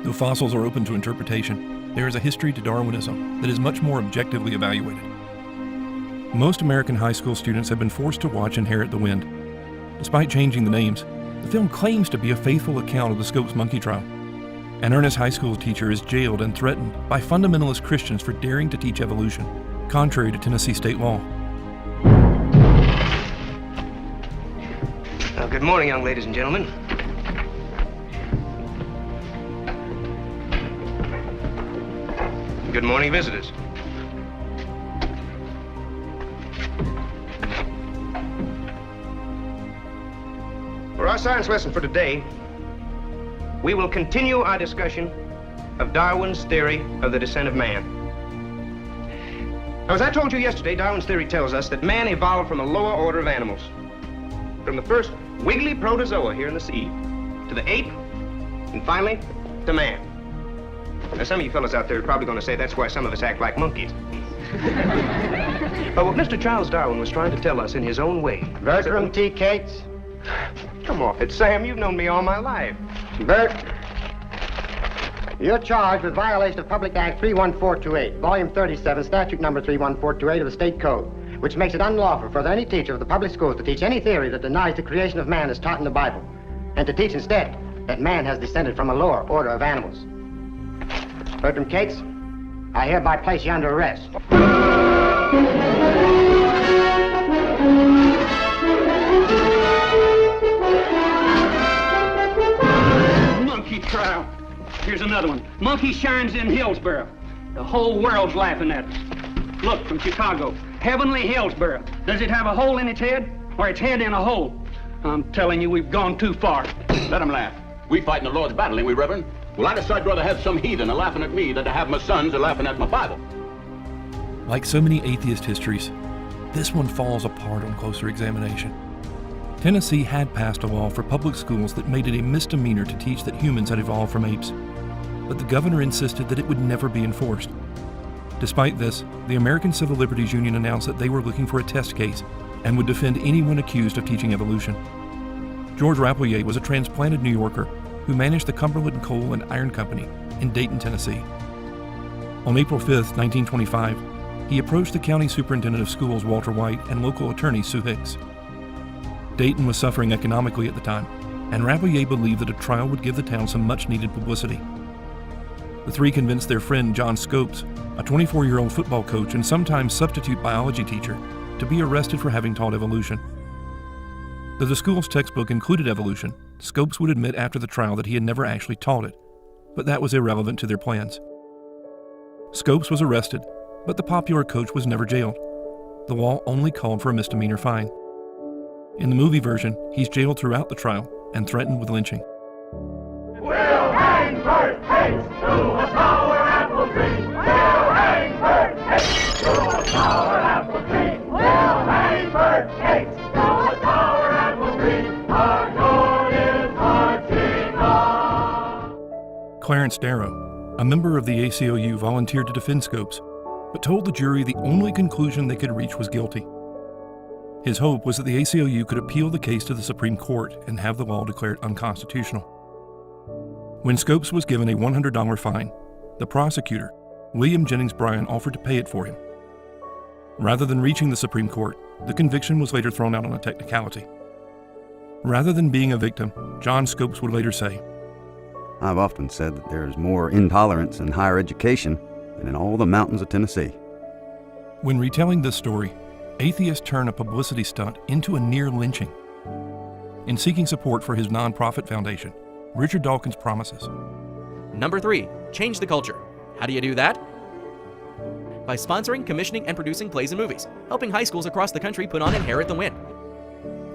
Though fossils are open to interpretation, there is a history to Darwinism that is much more objectively evaluated. Most American high school students have been forced to watch Inherit the Wind. Despite changing the names, the film claims to be a faithful account of the Scopes monkey trial. An earnest high school teacher is jailed and threatened by fundamentalist Christians for daring to teach evolution, contrary to Tennessee state law. Good morning, young ladies and gentlemen. Good morning, visitors. For our science lesson for today, we will continue our discussion of Darwin's theory of the descent of man. Now, as I told you yesterday, Darwin's theory tells us that man evolved from a lower order of animals. From the first wiggly protozoa here in the sea, to the ape, and finally, to man. Now, some of you fellas out there are probably going to say that's why some of us act like monkeys. But what Mr. Charles Darwin was trying to tell us in his own way... Bertram T. Cates? Come off it, Sam. You've known me all my life. Bert, you're charged with violation of Public Act 31428, Volume 37, Statute Number 31428 of the State Code, which makes it unlawful for any teacher of the public schools to teach any theory that denies the creation of man as taught in the Bible, and to teach instead that man has descended from a lower order of animals. Bertram Cates, I hereby place you under arrest. Monkey trial. Here's another one. Monkey shines in Hillsboro. The whole world's laughing at us. Look, from Chicago. Heavenly Hillsboro. Does it have a hole in its head, or its head in a hole? I'm telling you, we've gone too far. Let them laugh. We fight in the Lord's battle, ain't we, Reverend? Well, I'd decide rather have some heathen a-laughing at me than to have my sons a-laughing at my Bible. Like so many atheist histories, this one falls apart on closer examination. Tennessee had passed a law for public schools that made it a misdemeanor to teach that humans had evolved from apes, but the governor insisted that it would never be enforced. Despite this, the American Civil Liberties Union announced that they were looking for a test case and would defend anyone accused of teaching evolution. George Rapelier was a transplanted New Yorker who managed the Cumberland Coal and Iron Company in Dayton, Tennessee. On April 5, 1925, he approached the county superintendent of schools, Walter White, and local attorney, Sue Hicks. Dayton was suffering economically at the time, and Rapelier believed that a trial would give the town some much-needed publicity. The three convinced their friend John Scopes, a 24-year-old football coach and sometimes substitute biology teacher, to be arrested for having taught evolution. Though the school's textbook included evolution, Scopes would admit after the trial that he had never actually taught it, but that was irrelevant to their plans. Scopes was arrested, but the popular coach was never jailed. The law only called for a misdemeanor fine. In the movie version, he's jailed throughout the trial and threatened with lynching. We'll hang Bert Cates to a sour apple tree. We'll hang Bert Cates to a sour apple tree. We'll hang Bert Cates to a sour apple tree. Our Lord is marching on. Clarence Darrow, a member of the ACLU, volunteered to defend Scopes, but told the jury the only conclusion they could reach was guilty. His hope was that the ACLU could appeal the case to the Supreme Court and have the law declared unconstitutional. When Scopes was given a $100 fine, the prosecutor, William Jennings Bryan, offered to pay it for him. Rather than reaching the Supreme Court, the conviction was later thrown out on a technicality. Rather than being a victim, John Scopes would later say, I've often said that there is more intolerance in higher education than in all the mountains of Tennessee. When retelling this story, atheists turn a publicity stunt into a near lynching. In seeking support for his nonprofit foundation, Richard Dawkins promises. Number 3, change the culture. How do you do that? By sponsoring, commissioning, and producing plays and movies, helping high schools across the country put on Inherit the Wind.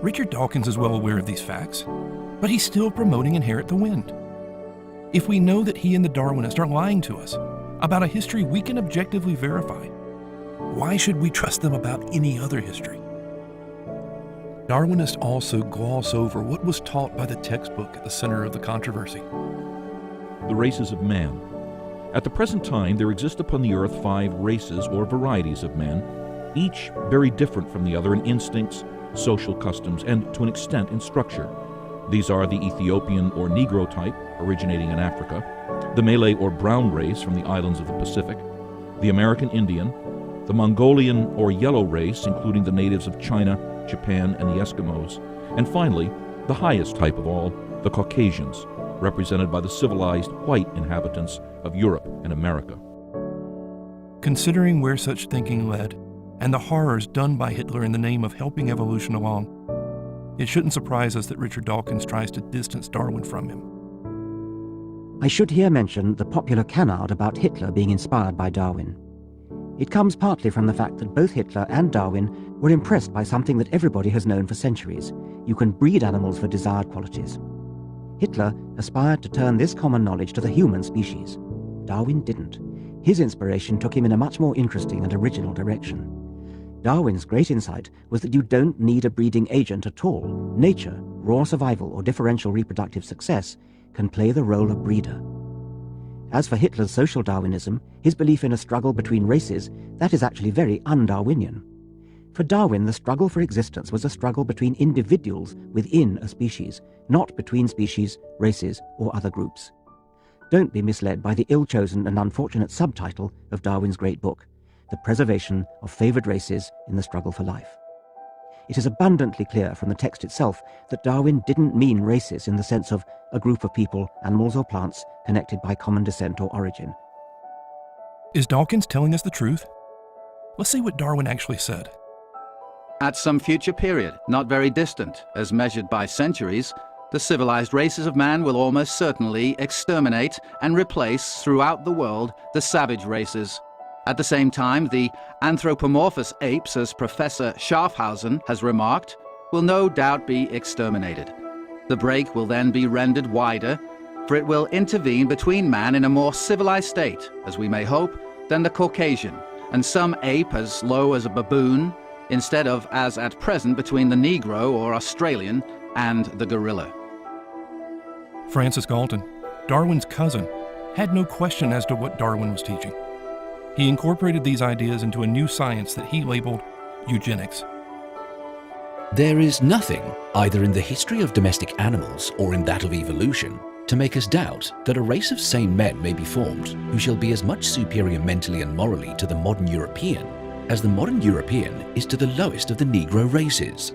Richard Dawkins is well aware of these facts, but he's still promoting Inherit the Wind. If we know that he and the Darwinists are lying to us about a history we can objectively verify, why should we trust them about any other history? Darwinists also gloss over what was taught by the textbook at the center of the controversy. The races of man. At the present time, there exist upon the earth 5 races or varieties of man, each very different from the other in instincts, social customs, and to an extent in structure. These are the Ethiopian or Negro type, originating in Africa, the Malay or brown race from the islands of the Pacific, the American Indian, the Mongolian or yellow race, including the natives of China, Japan, and the Eskimos, and finally, the highest type of all, the Caucasians, represented by the civilized white inhabitants of Europe and America. Considering where such thinking led, and the horrors done by Hitler in the name of helping evolution along, It shouldn't surprise us that Richard Dawkins tries to distance Darwin from him. I should here mention the popular canard about Hitler being inspired by Darwin. It comes partly from the fact that both Hitler and Darwin were impressed by something that everybody has known for centuries. You can breed animals for desired qualities. Hitler aspired to turn this common knowledge to the human species. Darwin didn't. His inspiration took him in a much more interesting and original direction. Darwin's great insight was that you don't need a breeding agent at all. Nature, raw survival or differential reproductive success, can play the role of breeder. As for Hitler's social Darwinism, his belief in a struggle between races, that is actually very un-Darwinian. For Darwin, the struggle for existence was a struggle between individuals within a species, not between species, races, or other groups. Don't be misled by the ill-chosen and unfortunate subtitle of Darwin's great book, The Preservation of Favored Races in the Struggle for Life. It is abundantly clear from the text itself that Darwin didn't mean races in the sense of a group of people, animals or plants, connected by common descent or origin. Is Dawkins telling us the truth? Let's see what Darwin actually said. At some future period, not very distant, as measured by centuries, the civilized races of man will almost certainly exterminate and replace throughout the world the savage races. At the same time, the anthropomorphous apes, as Professor Schaffhausen has remarked, will no doubt be exterminated. The break will then be rendered wider, for it will intervene between man in a more civilized state, as we may hope, than the Caucasian, and some ape as low as a baboon, instead of, as at present, between the Negro or Australian and the gorilla. Francis Galton, Darwin's cousin, had no question as to what Darwin was teaching. He incorporated these ideas into a new science that he labeled eugenics. There is nothing, either in the history of domestic animals or in that of evolution, to make us doubt that a race of sane men may be formed who shall be as much superior mentally and morally to the modern European as the modern European is to the lowest of the Negro races.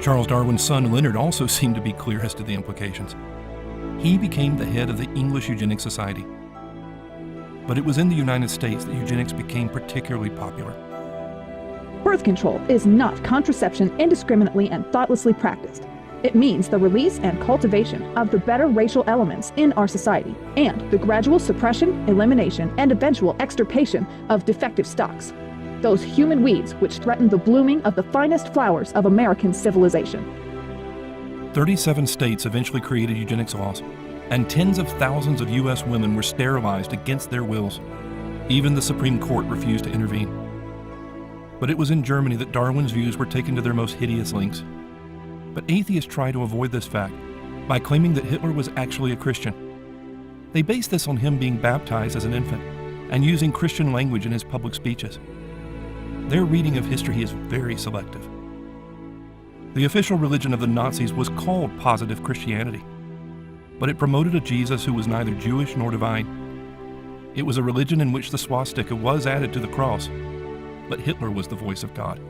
Charles Darwin's son Leonard also seemed to be clear as to the implications. He became the head of the English Eugenics Society. But it was in the United States that eugenics became particularly popular. Birth control is not contraception indiscriminately and thoughtlessly practiced. It means the release and cultivation of the better racial elements in our society and the gradual suppression, elimination, and eventual extirpation of defective stocks. Those human weeds which threaten the blooming of the finest flowers of American civilization. 37 states eventually created eugenics laws, and tens of thousands of U.S. women were sterilized against their wills. Even the Supreme Court refused to intervene. But it was in Germany that Darwin's views were taken to their most hideous lengths. But atheists try to avoid this fact by claiming that Hitler was actually a Christian. They base this on him being baptized as an infant and using Christian language in his public speeches. Their reading of history is very selective. The official religion of the Nazis was called positive Christianity, but it promoted a Jesus who was neither Jewish nor divine. It was a religion in which the swastika was added to the cross, but Hitler was the voice of God.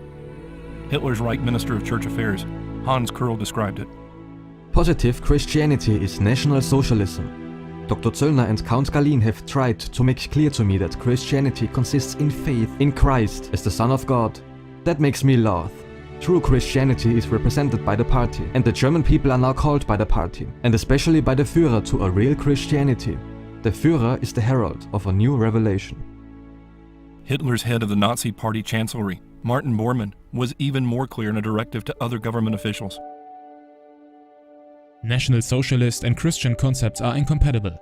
Hitler's Reich Minister of Church Affairs, Hans Kurl, described it. Positive Christianity is National Socialism. Dr. Zöllner and Count Galin have tried to make clear to me that Christianity consists in faith in Christ as the Son of God. That makes me laugh. True Christianity is represented by the party, and the German people are now called by the party, and especially by the Führer, to a real Christianity. The Führer is the herald of a new revelation. Hitler's head of the Nazi Party Chancellery, Martin Bormann, was even more clear in a directive to other government officials. National Socialist and Christian concepts are incompatible.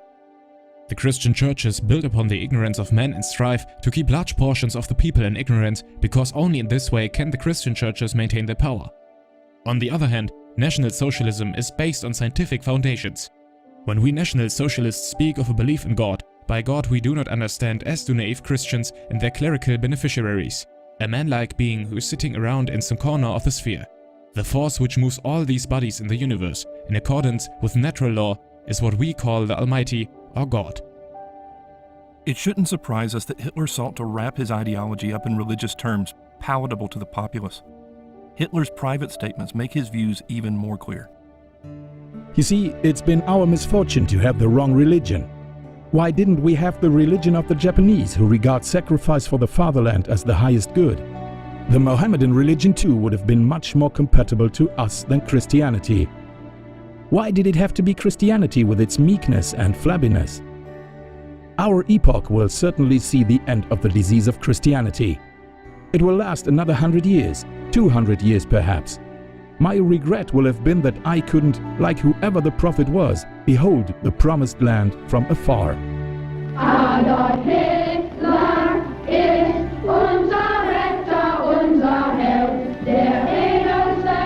The Christian churches build upon the ignorance of men and strive to keep large portions of the people in ignorance, because only in this way can the Christian churches maintain their power. On the other hand, National Socialism is based on scientific foundations. When we National Socialists speak of a belief in God, by God we do not understand as do naive Christians and their clerical beneficiaries, a man-like being who is sitting around in some corner of the sphere. The force which moves all these bodies in the universe, in accordance with natural law, is what we call the Almighty, or God. It shouldn't surprise us that Hitler sought to wrap his ideology up in religious terms palatable to the populace. Hitler's private statements make his views even more clear. You see, it's been our misfortune to have the wrong religion. Why didn't we have the religion of the Japanese, who regard sacrifice for the fatherland as the highest good? the Mohammedan religion too would have been much more compatible to us than Christianity. Why did it have to be Christianity with its meekness and flabbiness? Our epoch will certainly see the end of the disease of Christianity. It will last another 100 years, 200 years perhaps. My regret will have been that I couldn't, like whoever the prophet was, behold the promised land from afar. Adolf Hitler ist unser Retter, unser Held, der edelste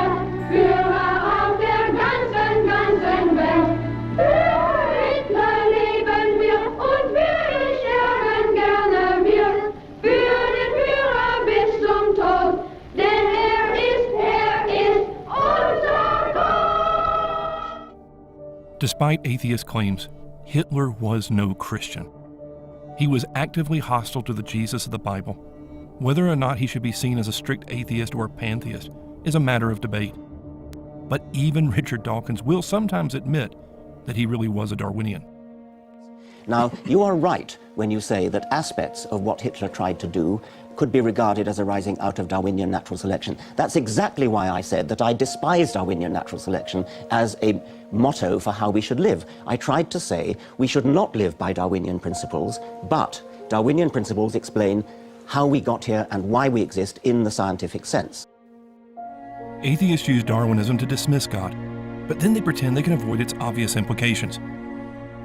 Führer auf der ganzen Welt. Für Hitler leben wir und wir sterben gerne wir, für den Führer bis zum Tod, denn er ist unser Gott. Despite atheist claims, Hitler was no Christian. He was actively hostile to the Jesus of the Bible. Whether or not he should be seen as a strict atheist or a pantheist is a matter of debate. But even Richard Dawkins will sometimes admit that he really was a Darwinian. Now, you are right when you say that aspects of what Hitler tried to do could be regarded as arising out of Darwinian natural selection. That's exactly why I said that I despise Darwinian natural selection as a motto for how we should live. I tried to say we should not live by Darwinian principles, but Darwinian principles explain how we got here and why we exist in the scientific sense. Atheists use Darwinism to dismiss God, but then they pretend they can avoid its obvious implications.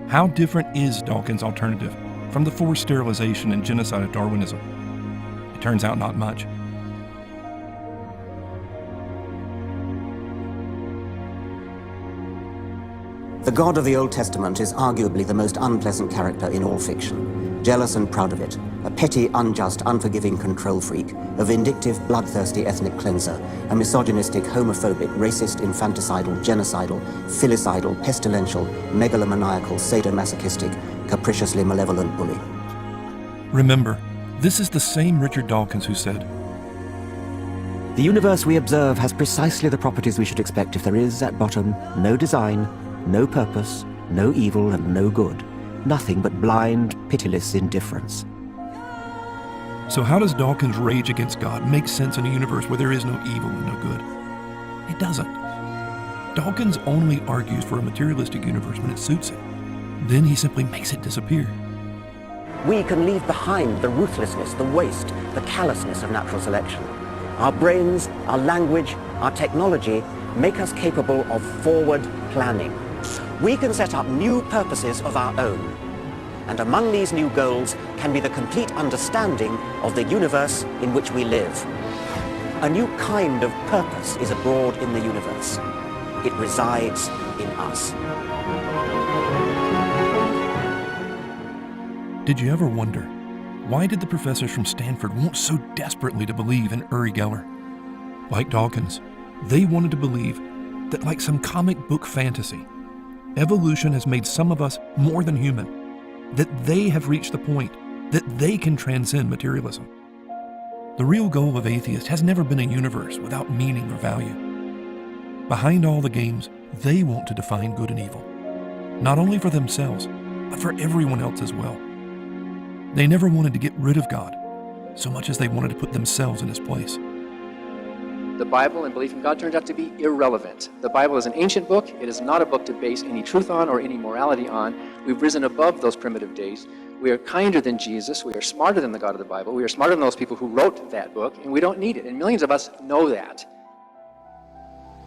How different is Dawkins' alternative from the forced sterilization and genocide of Darwinism? It turns out not much. The God of the Old Testament is arguably the most unpleasant character in all fiction. Jealous and proud of it, a petty, unjust, unforgiving control freak, a vindictive, bloodthirsty ethnic cleanser, a misogynistic, homophobic, racist, infanticidal, genocidal, filicidal, pestilential, megalomaniacal, sadomasochistic, capriciously malevolent bully. Remember, this is the same Richard Dawkins who said, "The universe we observe has precisely the properties we should expect if there is, at bottom, no design, no purpose, no evil and no good. Nothing but blind, pitiless indifference." So how does Dawkins' rage against God make sense in a universe where there is no evil and no good? It doesn't. Dawkins only argues for a materialistic universe when it suits him. Then he simply makes it disappear. We can leave behind the ruthlessness, the waste, the callousness of natural selection. Our brains, our language, our technology make us capable of forward planning. We can set up new purposes of our own. And among these new goals can be the complete understanding of the universe in which we live. A new kind of purpose is abroad in the universe. It resides in us. Did you ever wonder, why did the professors from Stanford want so desperately to believe in Uri Geller? Like Dawkins, they wanted to believe that, like some comic book fantasy, evolution has made some of us more than human, that they have reached the point that they can transcend materialism. The real goal of atheists has never been a universe without meaning or value. Behind all the games, they want to define good and evil, not only for themselves, but for everyone else as well. They never wanted to get rid of God so much as they wanted to put themselves in his place. The Bible and belief in God turned out to be irrelevant. The Bible is an ancient book. It is not a book to base any truth on or any morality on. We've risen above those primitive days. We are kinder than Jesus. We are smarter than the God of the Bible. We are smarter than those people who wrote that book, and we don't need it. And millions of us know that.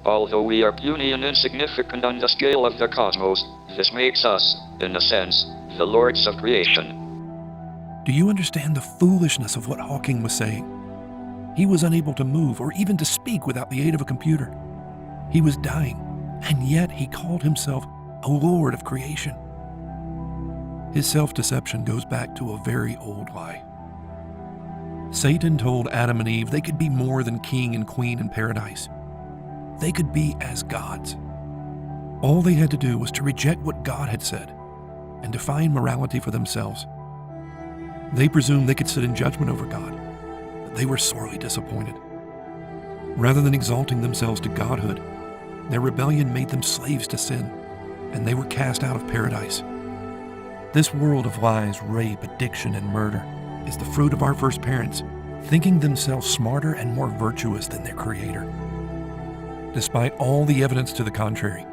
Although we are puny and insignificant on the scale of the cosmos, this makes us, in a sense, the lords of creation. Do you understand the foolishness of what Hawking was saying? He was unable to move or even to speak without the aid of a computer. He was dying, and yet he called himself a lord of creation. His self-deception goes back to a very old lie. Satan told Adam and Eve they could be more than king and queen in paradise. They could be as gods. All they had to do was to reject what God had said and define morality for themselves. They presumed they could sit in judgment over God, but they were sorely disappointed. Rather than exalting themselves to godhood, their rebellion made them slaves to sin, and they were cast out of paradise. This world of lies, rape, addiction, and murder is the fruit of our first parents thinking themselves smarter and more virtuous than their Creator. Despite all the evidence to the contrary,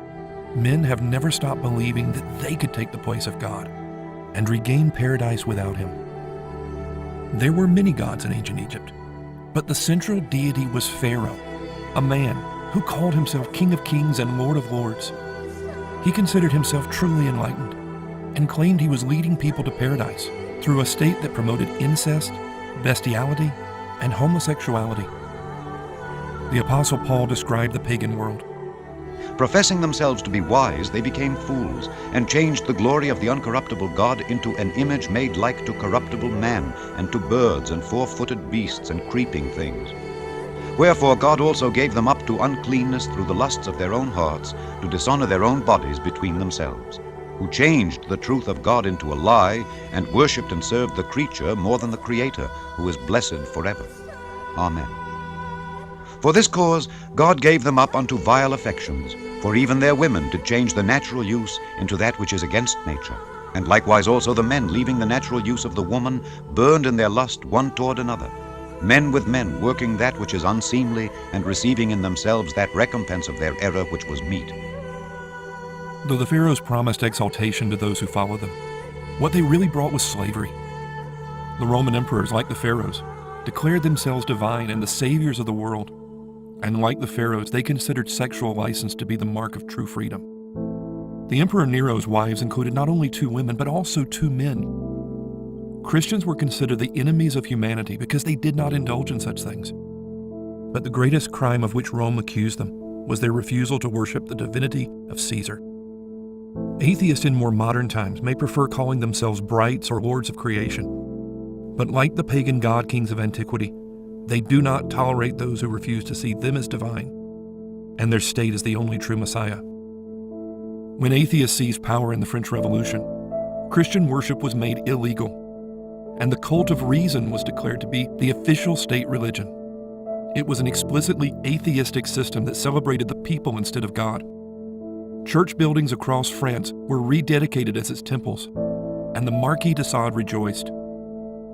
men have never stopped believing that they could take the place of God and regain paradise without Him. There were many gods in ancient Egypt, but the central deity was Pharaoh, a man who called himself King of Kings and Lord of Lords. He considered himself truly enlightened and claimed he was leading people to paradise through a state that promoted incest, bestiality, and homosexuality. The Apostle Paul described the pagan world. Professing themselves to be wise, they became fools, and changed the glory of the uncorruptible God into an image made like to corruptible man, and to birds and four-footed beasts and creeping things. Wherefore God also gave them up to uncleanness through the lusts of their own hearts, to dishonor their own bodies between themselves, who changed the truth of God into a lie, and worshipped and served the creature more than the Creator, who is blessed forever. Amen. For this cause God gave them up unto vile affections, for even their women did change the natural use into that which is against nature. And likewise also the men, leaving the natural use of the woman, burned in their lust one toward another. Men with men, working that which is unseemly, and receiving in themselves that recompense of their error which was meet. Though the pharaohs promised exaltation to those who followed them, what they really brought was slavery. The Roman emperors, like the pharaohs, declared themselves divine and the saviors of the world. And like the pharaohs, they considered sexual license to be the mark of true freedom. The Emperor Nero's wives included not only 2 women, but also 2 men. Christians were considered the enemies of humanity because they did not indulge in such things. But the greatest crime of which Rome accused them was their refusal to worship the divinity of Caesar. Atheists in more modern times may prefer calling themselves brights or lords of creation. But like the pagan god kings of antiquity, they do not tolerate those who refuse to see them as divine, and their state as the only true Messiah. When atheists seized power in the French Revolution, Christian worship was made illegal, and the cult of reason was declared to be the official state religion. It was an explicitly atheistic system that celebrated the people instead of God. Church buildings across France were rededicated as its temples, and the Marquis de Sade rejoiced.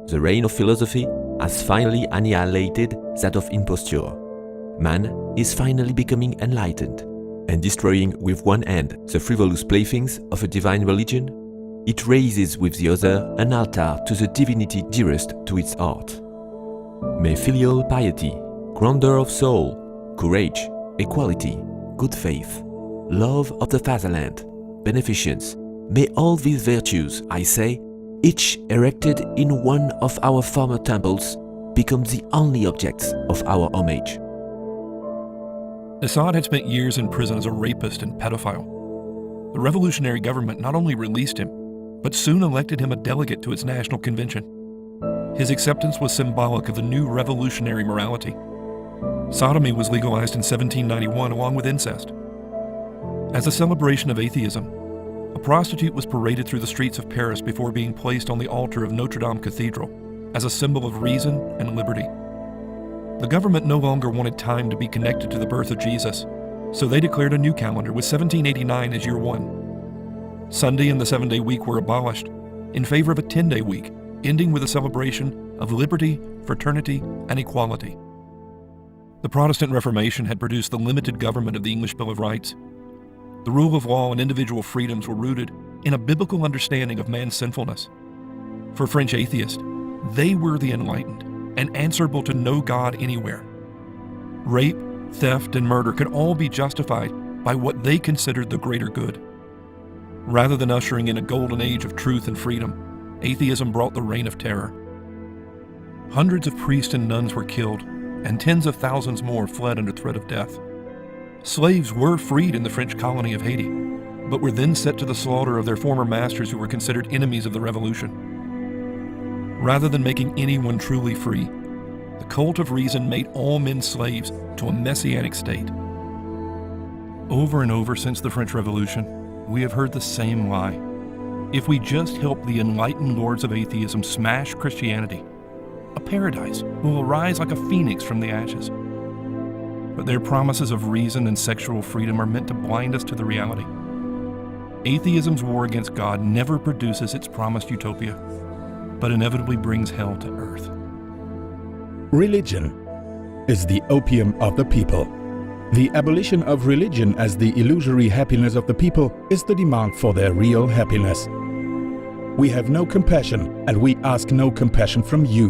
The reign of philosophy has finally annihilated that of imposture. Man is finally becoming enlightened, and destroying with one hand the frivolous playthings of a divine religion, it raises with the other an altar to the divinity dearest to its heart. May filial piety, grandeur of soul, courage, equality, good faith, love of the fatherland, beneficence, may all these virtues, I say, each erected in one of our former temples, become the only objects of our homage. de Sade had spent years in prison as a rapist and pedophile. The revolutionary government not only released him, but soon elected him a delegate to its national convention. His acceptance was symbolic of the new revolutionary morality. Sodomy was legalized in 1791 along with incest. As a celebration of atheism, a prostitute was paraded through the streets of Paris before being placed on the altar of Notre Dame Cathedral as a symbol of reason and liberty. The government no longer wanted time to be connected to the birth of Jesus, so they declared a new calendar with 1789 as year 1. Sunday and the 7-day week were abolished in favor of a 10-day week, ending with a celebration of liberty, fraternity, and equality. The Protestant Reformation had produced the limited government of the English Bill of Rights. The rule of law and individual freedoms were rooted in a biblical understanding of man's sinfulness. For French atheists, they were the enlightened and answerable to no God anywhere. Rape, theft, and murder could all be justified by what they considered the greater good. Rather than ushering in a golden age of truth and freedom, atheism brought the reign of terror. Hundreds of priests and nuns were killed, and tens of thousands more fled under threat of death. Slaves were freed in the French colony of Haiti, but were then set to the slaughter of their former masters who were considered enemies of the revolution. Rather than making anyone truly free, the cult of reason made all men slaves to a messianic state. Over and over since the French Revolution, we have heard the same lie. If we just help the enlightened lords of atheism smash Christianity, a paradise will arise like a phoenix from the ashes. But their promises of reason and sexual freedom are meant to blind us to the reality. Atheism's war against God never produces its promised utopia, but inevitably brings hell to earth. Religion is the opium of the people. The abolition of religion as the illusory happiness of the people is the demand for their real happiness. We have no compassion, and we ask no compassion from you.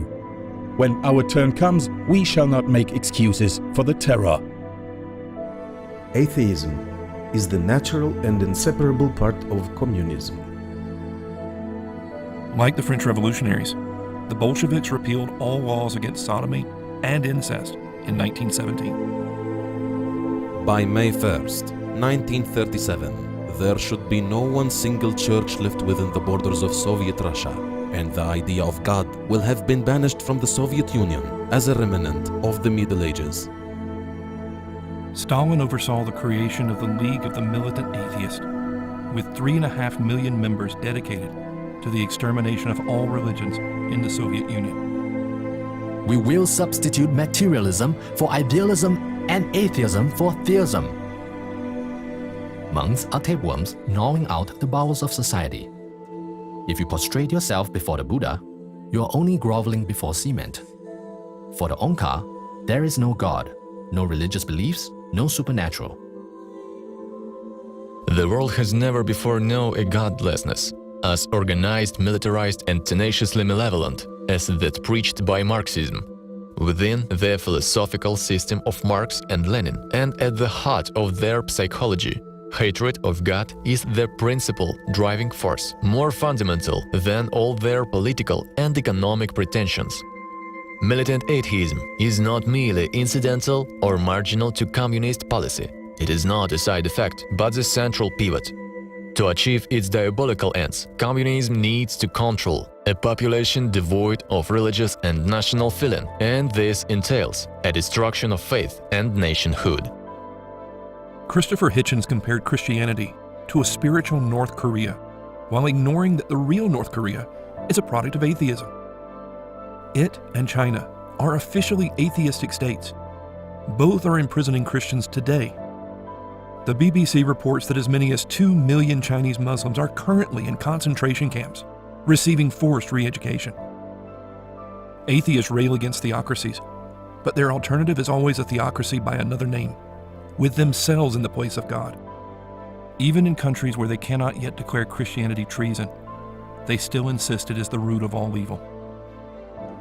When our turn comes, we shall not make excuses for the terror. Atheism is the natural and inseparable part of communism. Like the French revolutionaries, the Bolsheviks repealed all laws against sodomy and incest in 1917. By May 1st, 1937, there should be no one single church left within the borders of Soviet Russia, and the idea of God will have been banished from the Soviet Union as a remnant of the Middle Ages. Stalin oversaw the creation of the League of the Militant Atheists, with 3.5 million members dedicated to the extermination of all religions in the Soviet Union. We will substitute materialism for idealism and atheism for theism. Monks are tapeworms gnawing out the bowels of society. If you prostrate yourself before the Buddha, you are only groveling before cement. For the Onkar, there is no God, no religious beliefs, no supernatural. The world has never before known a godlessness, as organized, militarized, and tenaciously malevolent as that preached by Marxism. Within the philosophical system of Marx and Lenin, and at the heart of their psychology, hatred of God is the principal driving force, more fundamental than all their political and economic pretensions. Militant atheism is not merely incidental or marginal to communist policy. It is not a side effect, but the central pivot. To achieve its diabolical ends, communism needs to control a population devoid of religious and national feeling, and this entails a destruction of faith and nationhood. Christopher Hitchens compared Christianity to a spiritual North Korea, while ignoring that the real North Korea is a product of atheism. It and China are officially atheistic states. Both are imprisoning Christians today. The BBC reports that as many as 2 million Chinese Muslims are currently in concentration camps, receiving forced re-education. Atheists rail against theocracies, but their alternative is always a theocracy by another name, with themselves in the place of God. Even in countries where they cannot yet declare Christianity treason, they still insist it is the root of all evil.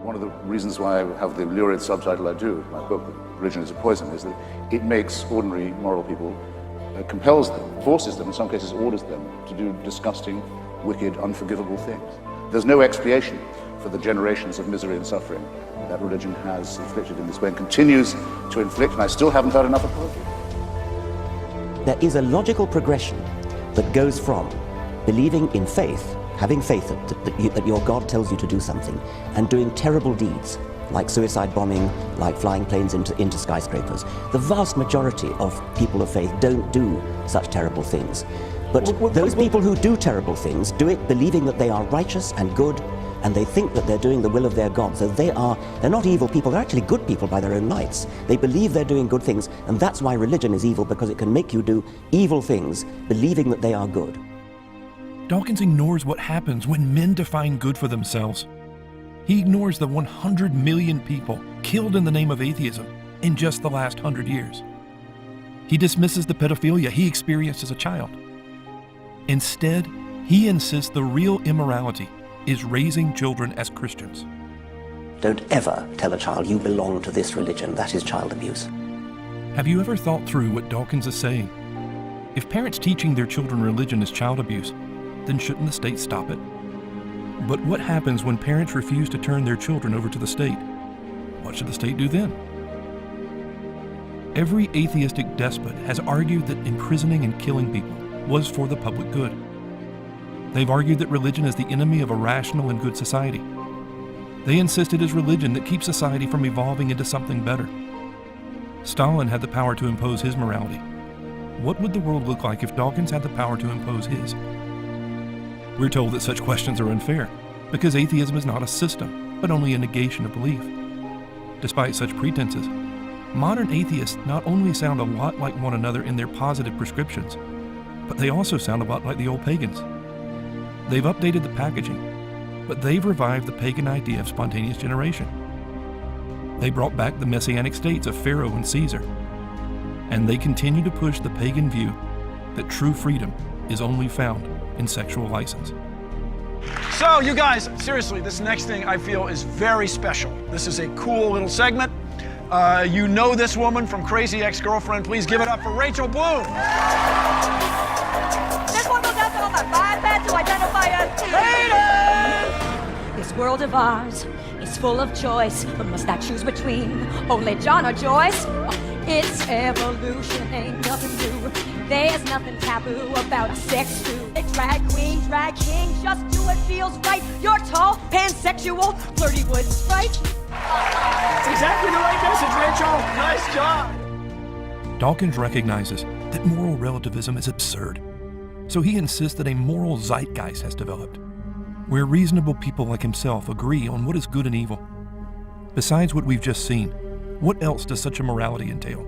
One of the reasons why I have the lurid subtitle I do, my book, Religion is a Poison, is that it makes ordinary moral people, compels them, forces them, in some cases orders them to do disgusting, wicked, unforgivable things. There's no expiation for the generations of misery and suffering that religion has inflicted in this way and continues to inflict, and I still haven't heard enough apology. There is a logical progression that goes from believing in faith, having faith that your God tells you to do something, and doing terrible deeds, like suicide bombing, like flying planes into skyscrapers. The vast majority of people of faith don't do such terrible things. But those people who do terrible things do it believing that they are righteous and good, and they think that they're doing the will of their God. So they're not evil people, they're actually good people by their own lights. They believe they're doing good things, and that's why religion is evil, because it can make you do evil things, believing that they are good. Dawkins ignores what happens when men define good for themselves. He ignores the 100 million people killed in the name of atheism in just the last 100 years. He dismisses the pedophilia he experienced as a child. Instead, he insists the real immorality is raising children as Christians. Don't ever tell a child you belong to this religion. That is child abuse. Have you ever thought through what Dawkins is saying? If parents teaching their children religion is child abuse, then shouldn't the state stop it? But what happens when parents refuse to turn their children over to the state? What should the state do then? Every atheistic despot has argued that imprisoning and killing people was for the public good. They've argued that religion is the enemy of a rational and good society. They insist it is religion that keeps society from evolving into something better. Stalin had the power to impose his morality. What would the world look like if Dawkins had the power to impose his? We're told that such questions are unfair, because atheism is not a system, but only a negation of belief. Despite such pretenses, modern atheists not only sound a lot like one another in their positive prescriptions, but they also sound a lot like the old pagans. They've updated the packaging, but they've revived the pagan idea of spontaneous generation. They brought back the messianic states of Pharaoh and Caesar. And they continue to push the pagan view that true freedom is only found in sexual license. So, you guys, seriously, this next thing I feel is very special. This is a cool little segment. You know this woman from Crazy Ex-Girlfriend. Please give it up for Rachel Bloom. This one goes out to all my bipeds who identify as haters. This world of ours is full of choice, but must I choose between only John or Joyce? It's evolution, ain't nothing new. There's nothing taboo about a sex food. A drag queen, drag king, just do what feels right. You're tall, pansexual, flirty wood sprite. That's exactly the right message, Rachel. Nice job. Dawkins recognizes that moral relativism is absurd, so he insists that a moral zeitgeist has developed, where reasonable people like himself agree on what is good and evil. Besides what we've just seen, what else does such a morality entail?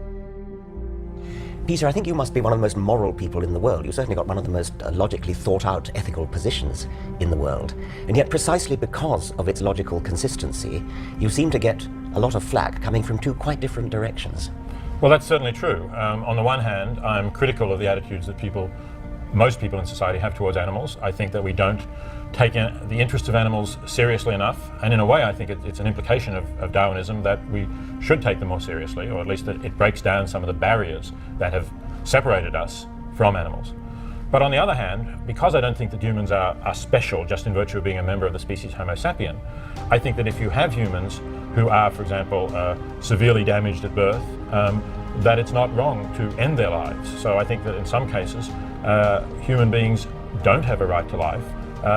Peter, I think you must be one of the most moral people in the world. You've certainly got one of the most logically thought-out ethical positions in the world. And yet, precisely because of its logical consistency, you seem to get a lot of flack coming from two quite different directions. Well, that's certainly true. On the one hand, I'm critical of the attitudes that most people in society have towards animals. I think that we don't take the interests of animals seriously enough, and in a way I think it's an implication of Darwinism that we should take them more seriously, or at least that it breaks down some of the barriers that have separated us from animals. But on the other hand, because I don't think that humans are special just in virtue of being a member of the species Homo sapien, I think that if you have humans who are, for example, severely damaged at birth, that it's not wrong to end their lives. So I think that in some cases, human beings don't have a right to life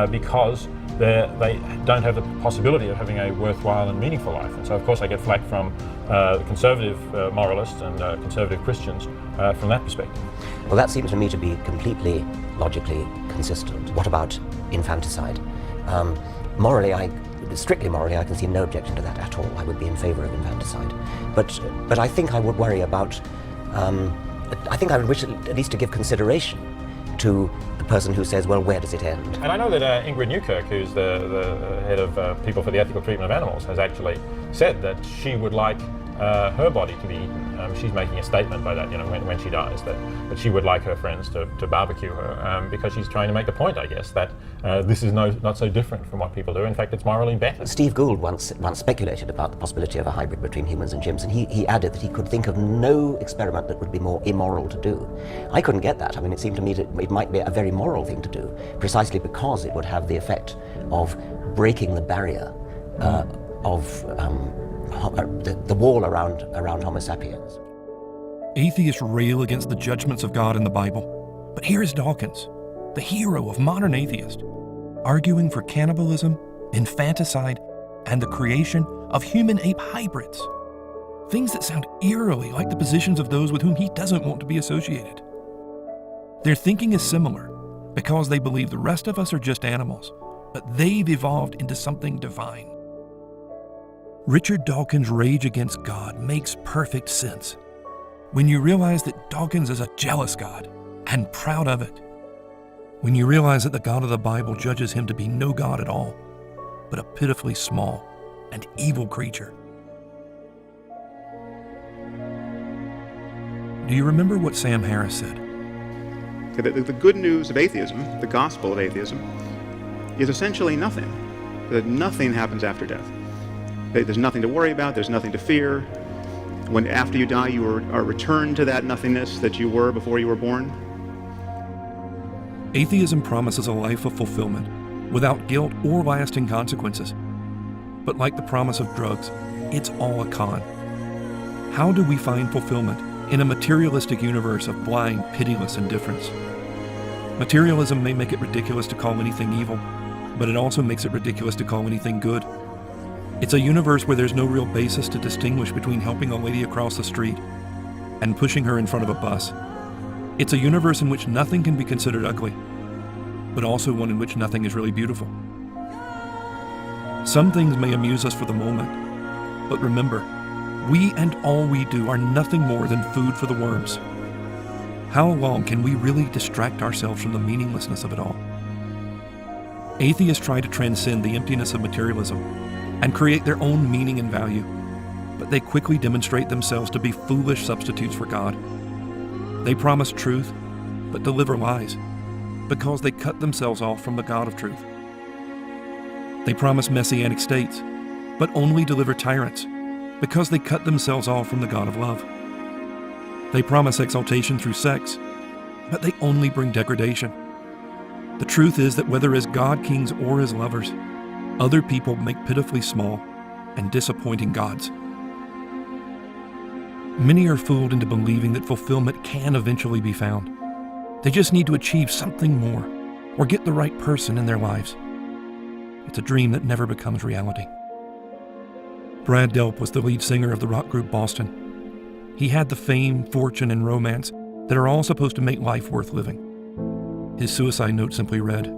because they don't have the possibility of having a worthwhile and meaningful life. And so, of course, I get flack from the conservative moralists and conservative Christians from that perspective. Well, that seems to me to be completely logically consistent. What about infanticide? Strictly morally, I can see no objection to that at all. I would be in favor of infanticide. But I think I would worry about, I think I would wish at least to give consideration to the person who says, well, where does it end? And I know that Ingrid Newkirk, who's the head of People for the Ethical Treatment of Animals, has actually said that she would like her body to be eaten. She's making a statement by that, when she dies, that she would like her friends to barbecue her, because she's trying to make the point, I guess, that this is not so different from what people do. In fact, it's morally better. Steve Gould once speculated about the possibility of a hybrid between humans and chimps, and he added that he could think of no experiment that would be more immoral to do. I couldn't get that. I mean, it seemed to me that it might be a very moral thing to do, precisely because it would have the effect of breaking the barrier of the wall around Homo sapiens. Atheists rail against the judgments of God in the Bible, but here is Dawkins, the hero of modern atheists, arguing for cannibalism, infanticide, and the creation of human-ape hybrids. Things that sound eerily like the positions of those with whom he doesn't want to be associated. Their thinking is similar because they believe the rest of us are just animals, but they've evolved into something divine. Richard Dawkins' rage against God makes perfect sense when you realize that Dawkins is a jealous God and proud of it. When you realize that the God of the Bible judges him to be no God at all, but a pitifully small and evil creature. Do you remember what Sam Harris said? The good news of atheism, the gospel of atheism, is essentially nothing. That nothing happens after death. There's nothing to worry about, there's nothing to fear. When after you die, you are returned to that nothingness that you were before you were born. Atheism promises a life of fulfillment without guilt or lasting consequences. But like the promise of drugs, it's all a con. How do we find fulfillment in a materialistic universe of blind, pitiless indifference? Materialism may make it ridiculous to call anything evil, but it also makes it ridiculous to call anything good. It's a universe where there's no real basis to distinguish between helping a lady across the street and pushing her in front of a bus. It's a universe in which nothing can be considered ugly, but also one in which nothing is really beautiful. Some things may amuse us for the moment, but remember, we and all we do are nothing more than food for the worms. How long can we really distract ourselves from the meaninglessness of it all? Atheists try to transcend the emptiness of materialism and create their own meaning and value. but they quickly demonstrate themselves to be foolish substitutes for God. They promise truth, but deliver lies, because they cut themselves off from the God of truth. They promise messianic states, but only deliver tyrants, because they cut themselves off from the God of love. They promise exaltation through sex, but they only bring degradation. The truth is that whether as God kings or as lovers, other people make pitifully small and disappointing gods. Many are fooled into believing that fulfillment can eventually be found. They just need to achieve something more or get the right person in their lives. It's a dream that never becomes reality. Brad Delp was the lead singer of the rock group Boston. He had the fame, fortune, and romance that are all supposed to make life worth living. His suicide note simply read,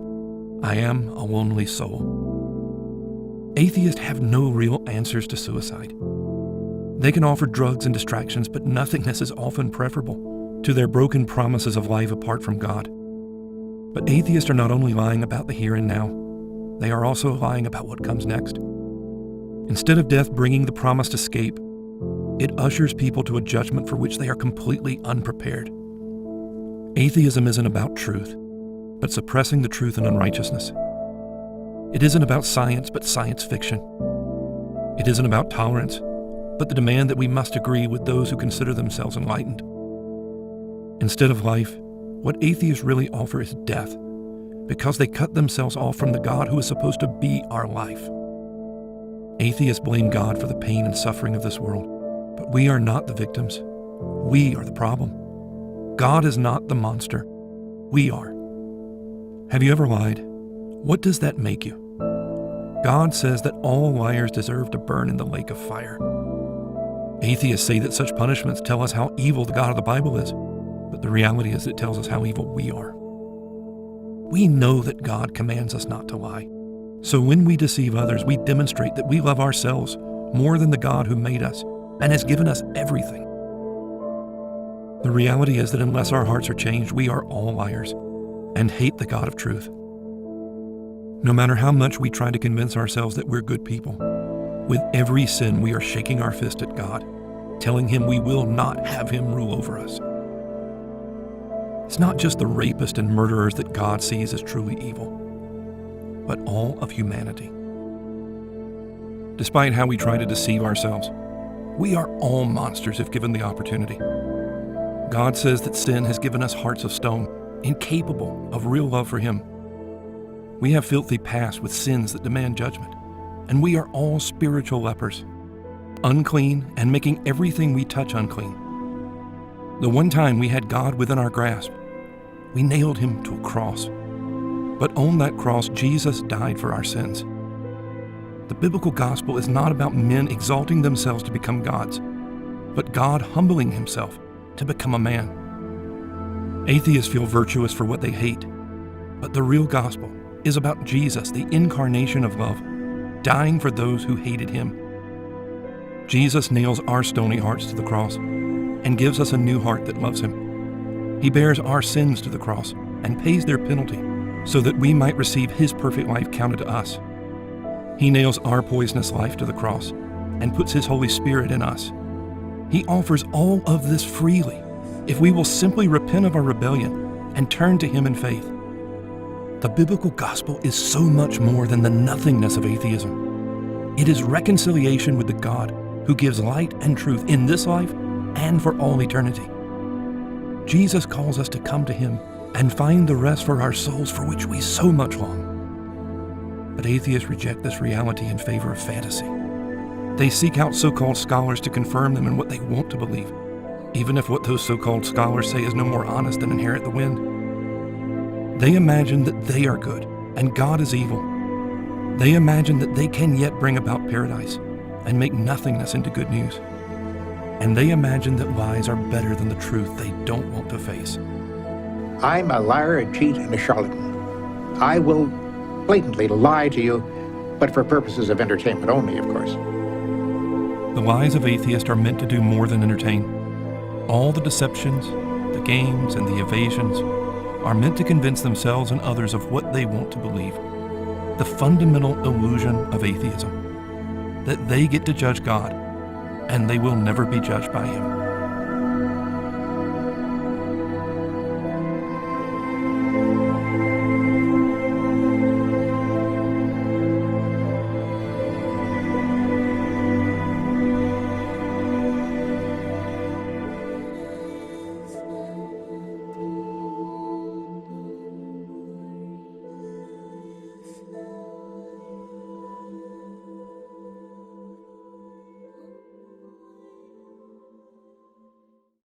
"I am a lonely soul." Atheists have no real answers to suicide. They can offer drugs and distractions, but nothingness is often preferable to their broken promises of life apart from God. But atheists are not only lying about the here and now, they are also lying about what comes next. Instead of death bringing the promised escape, it ushers people to a judgment for which they are completely unprepared. Atheism isn't about truth, but suppressing the truth in unrighteousness. It isn't about science, but science fiction. It isn't about tolerance, but the demand that we must agree with those who consider themselves enlightened. Instead of life, what atheists really offer is death, because they cut themselves off from the God who is supposed to be our life. Atheists blame God for the pain and suffering of this world, but we are not the victims. We are the problem. God is not the monster. We are. Have you ever lied? What does that make you? God says that all liars deserve to burn in the lake of fire. Atheists say that such punishments tell us how evil the God of the Bible is, but the reality is it tells us how evil we are. We know that God commands us not to lie. So when we deceive others, we demonstrate that we love ourselves more than the God who made us and has given us everything. The reality is that unless our hearts are changed, we are all liars and hate the God of truth. No matter how much we try to convince ourselves that we're good people, with every sin we are shaking our fist at God, telling him we will not have him rule over us. It's not just the rapists and murderers that God sees as truly evil, but all of humanity. Despite how we try to deceive ourselves, we are all monsters if given the opportunity. God says that sin has given us hearts of stone, incapable of real love for him. We have filthy past with sins that demand judgment, and we are all spiritual lepers, unclean and making everything we touch unclean. The one time we had God within our grasp, we nailed him to a cross. But on that cross, Jesus died for our sins. The biblical gospel is not about men exalting themselves to become gods, but God humbling himself to become a man. Atheists feel virtuous for what they hate, but the real gospel is about Jesus, the incarnation of love, dying for those who hated him. Jesus nails our stony hearts to the cross and gives us a new heart that loves him. He bears our sins to the cross and pays their penalty so that we might receive his perfect life counted to us. He nails our poisonous life to the cross and puts his Holy Spirit in us. He offers all of this freely if we will simply repent of our rebellion and turn to him in faith. The biblical gospel is so much more than the nothingness of atheism. It is reconciliation with the God who gives light and truth in this life and for all eternity. Jesus calls us to come to him and find the rest for our souls for which we so much long. But atheists reject this reality in favor of fantasy. They seek out so-called scholars to confirm them in what they want to believe, even if what those so-called scholars say is no more honest than inherit the wind. They imagine that they are good and God is evil. They imagine that they can yet bring about paradise and make nothingness into good news. And they imagine that lies are better than the truth they don't want to face. I'm a liar, a cheat, and a charlatan. I will blatantly lie to you, but for purposes of entertainment only, of course. The lies of atheists are meant to do more than entertain. All the deceptions, the games, and the evasions are meant to convince themselves and others of what they want to believe. The fundamental illusion of atheism, that they get to judge God, and they will never be judged by him.